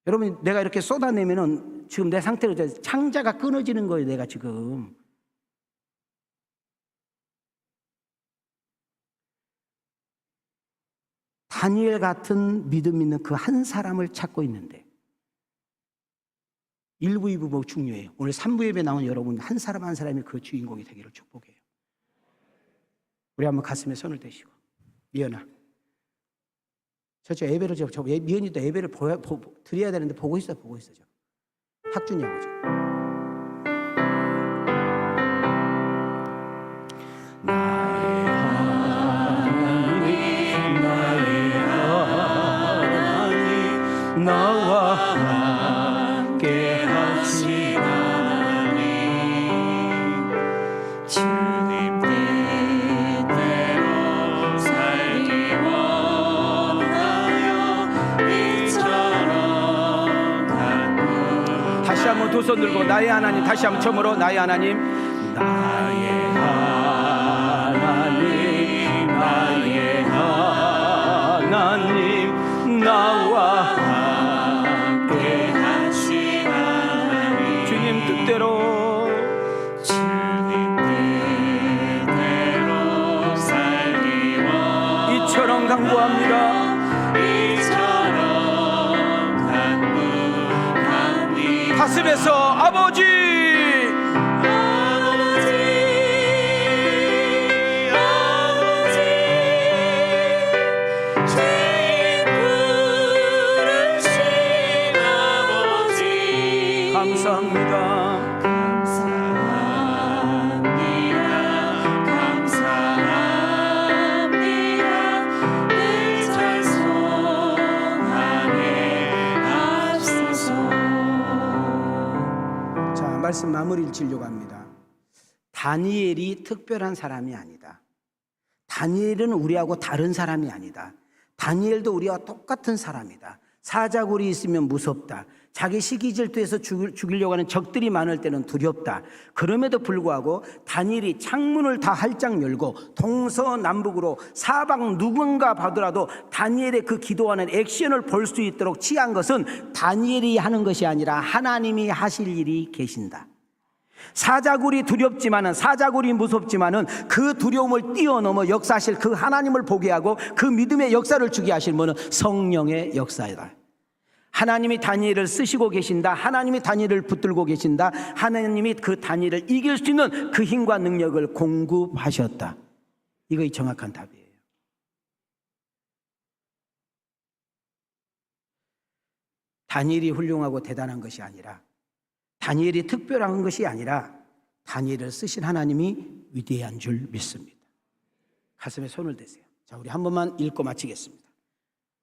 여러분, 내가 이렇게 쏟아내면은 지금 내 상태로 창자가 끊어지는 거예요. 내가 지금 다니엘 같은 믿음 있는 그 한 사람을 찾고 있는데 1부, 2부 뭐 중요해요. 오늘 3부 예배 나온 여러분 한 사람 한 사람이 그 주인공이 되기를 축복해요. 우리 한번 가슴에 손을 대시고, 미연아, 저 예배를 미연이도 예배를 드려야 되는데 보고 있어. 저 학준이하고 지금. 나의 하나님, 나의 하나님, 나와 함께 하신 하나님, 주님 뜻대로 살기 다시 한번 두 손 들고 나의 하나님, 다시 한번 처음으로 나의 하나님, 나의 하나님, 나의 하나님, 나와 함께 하신 하나님, 주님 뜻대로 살기 원하여 이처럼 간구합니다. 이처럼 간구합니다. 가슴에서 아버지 죄인 부르신 아버지 감사합니다. 감사합니다. 늘 찬송하게 하소서. 자, 말씀 마무리를 지려고 합니다. 다니엘이 특별한 사람이 아니다. 다니엘은 우리하고 다른 사람이 아니다. 다니엘도 우리와 똑같은 사람이다. 사자굴이 있으면 무섭다. 자기 시기 질투에서 죽이려고 하는 적들이 많을 때는 두렵다. 그럼에도 불구하고 다니엘이 창문을 다 활짝 열고 동서남북으로 사방 누군가 봐더라도 다니엘의 그 기도하는 액션을 볼 수 있도록 취한 것은 다니엘이 하는 것이 아니라 하나님이 하실 일이 계신다. 사자굴이 두렵지만은, 사자굴이 무섭지만은 그 두려움을 뛰어넘어 역사하실 그 하나님을 보게 하고 그 믿음의 역사를 주게 하실 분은 성령의 역사이다. 하나님이 다니엘을 쓰시고 계신다. 하나님이 다니엘을 붙들고 계신다. 하나님이 그 다니엘을 이길 수 있는 그 힘과 능력을 공급하셨다. 이것이 정확한 답이에요. 다니엘이 훌륭하고 대단한 것이 아니라, 다니엘이 특별한 것이 아니라 다니엘을 쓰신 하나님이 위대한 줄 믿습니다. 가슴에 손을 대세요. 자, 우리 한 번만 읽고 마치겠습니다.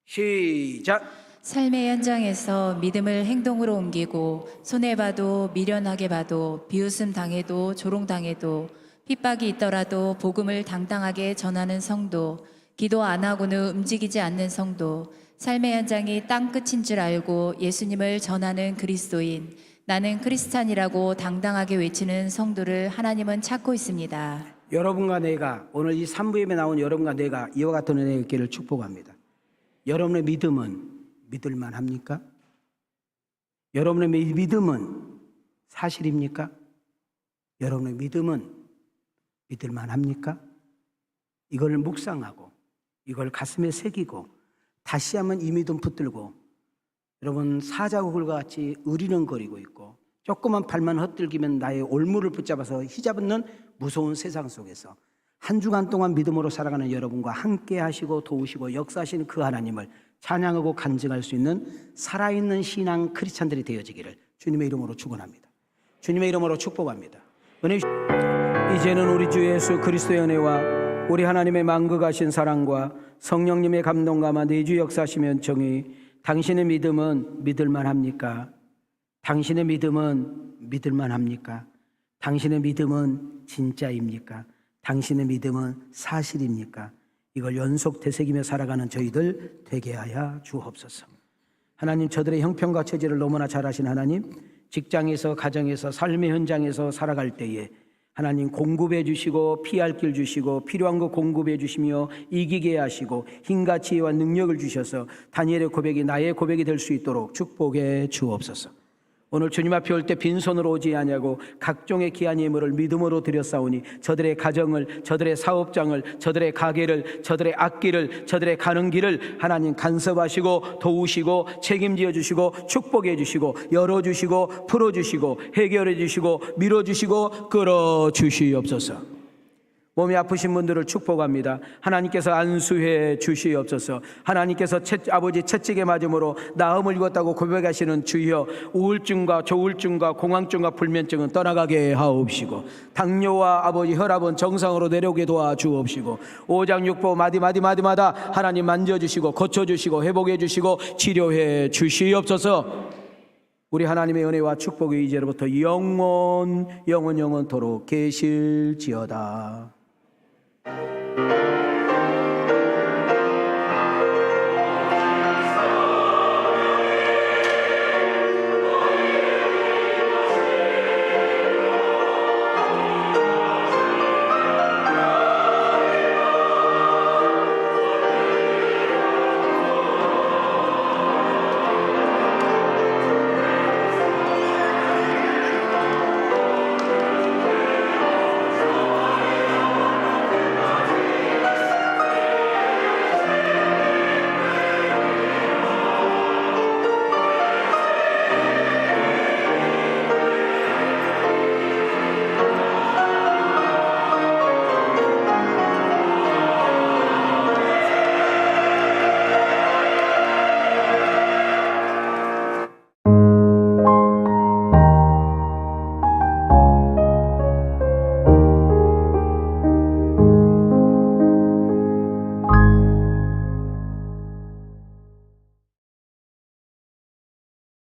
시작. 삶의 현장에서 믿음을 행동으로 옮기고 손해봐도 미련하게 봐도 비웃음 당해도 조롱당해도 핍박이 있더라도 복음을 당당하게 전하는 성도, 기도 안 하고는 움직이지 않는 성도, 삶의 현장이 땅끝인 줄 알고 예수님을 전하는 그리스도인, 나는 크리스찬이라고 당당하게 외치는 성도를 하나님은 찾고 있습니다. 여러분과 내가, 오늘 이 3부 예배 나온 여러분과 내가 이와 같은 은혜의 있기를 축복합니다. 여러분의 믿음은 믿을만 합니까? 여러분의 믿음은 사실입니까? 여러분의 믿음은 믿을만 합니까? 이걸 묵상하고 이걸 가슴에 새기고 다시 한번 이 믿음 붙들고, 여러분 사자굴과 같이 으리렁거리고 있고 조그만 발만 헛들기면 나의 올무를 붙잡아서 휘잡는 무서운 세상 속에서 한 주간 동안 믿음으로 살아가는 여러분과 함께 하시고 도우시고 역사하시는 그 하나님을 찬양하고 간증할 수 있는 살아있는 신앙 크리스찬들이 되어지기를 주님의 이름으로 축원합니다. 주님의 이름으로 축복합니다. 이제는 우리 주 예수 그리스도의 은혜와 우리 하나님의 만극하신 사랑과 성령님의 감동감화 내주 역사하시면 정의, 당신의 믿음은 믿을만 합니까? 당신의 믿음은 믿을만 합니까? 당신의 믿음은 진짜입니까? 당신의 믿음은 사실입니까? 이걸 연속 되새기며 살아가는 저희들 되게 하여 주옵소서. 하나님, 저들의 형편과 처지를 너무나 잘 아신 하나님, 직장에서 가정에서 삶의 현장에서 살아갈 때에 하나님 공급해 주시고 피할 길 주시고 필요한 거 공급해 주시며 이기게 하시고 힘과 지혜와 능력을 주셔서 다니엘의 고백이 나의 고백이 될 수 있도록 축복해 주옵소서. 오늘 주님 앞에 올 때 빈손으로 오지 아니하고 각종의 귀한 예물을 믿음으로 드렸사오니 저들의 가정을, 저들의 사업장을, 저들의 가게를, 저들의 악기를, 저들의 가는 길을 하나님 간섭하시고 도우시고 책임지어 주시고 축복해 주시고 열어주시고 풀어주시고 해결해 주시고 밀어주시고 끌어주시옵소서. 몸이 아프신 분들을 축복합니다. 하나님께서 안수해 주시옵소서. 하나님께서 아버지 채찍에 맞음으로 나음을 입었다고 고백하시는 주여, 우울증과 조울증과 공황증과 불면증은 떠나가게 하옵시고, 당뇨와 아버지 혈압은 정상으로 내려오게 도와주옵시고, 오장육부 마디마다 하나님 만져주시고 고쳐주시고 회복해 주시고 치료해 주시옵소서. 우리 하나님의 은혜와 축복이 이제로부터 영원토록 계실지어다.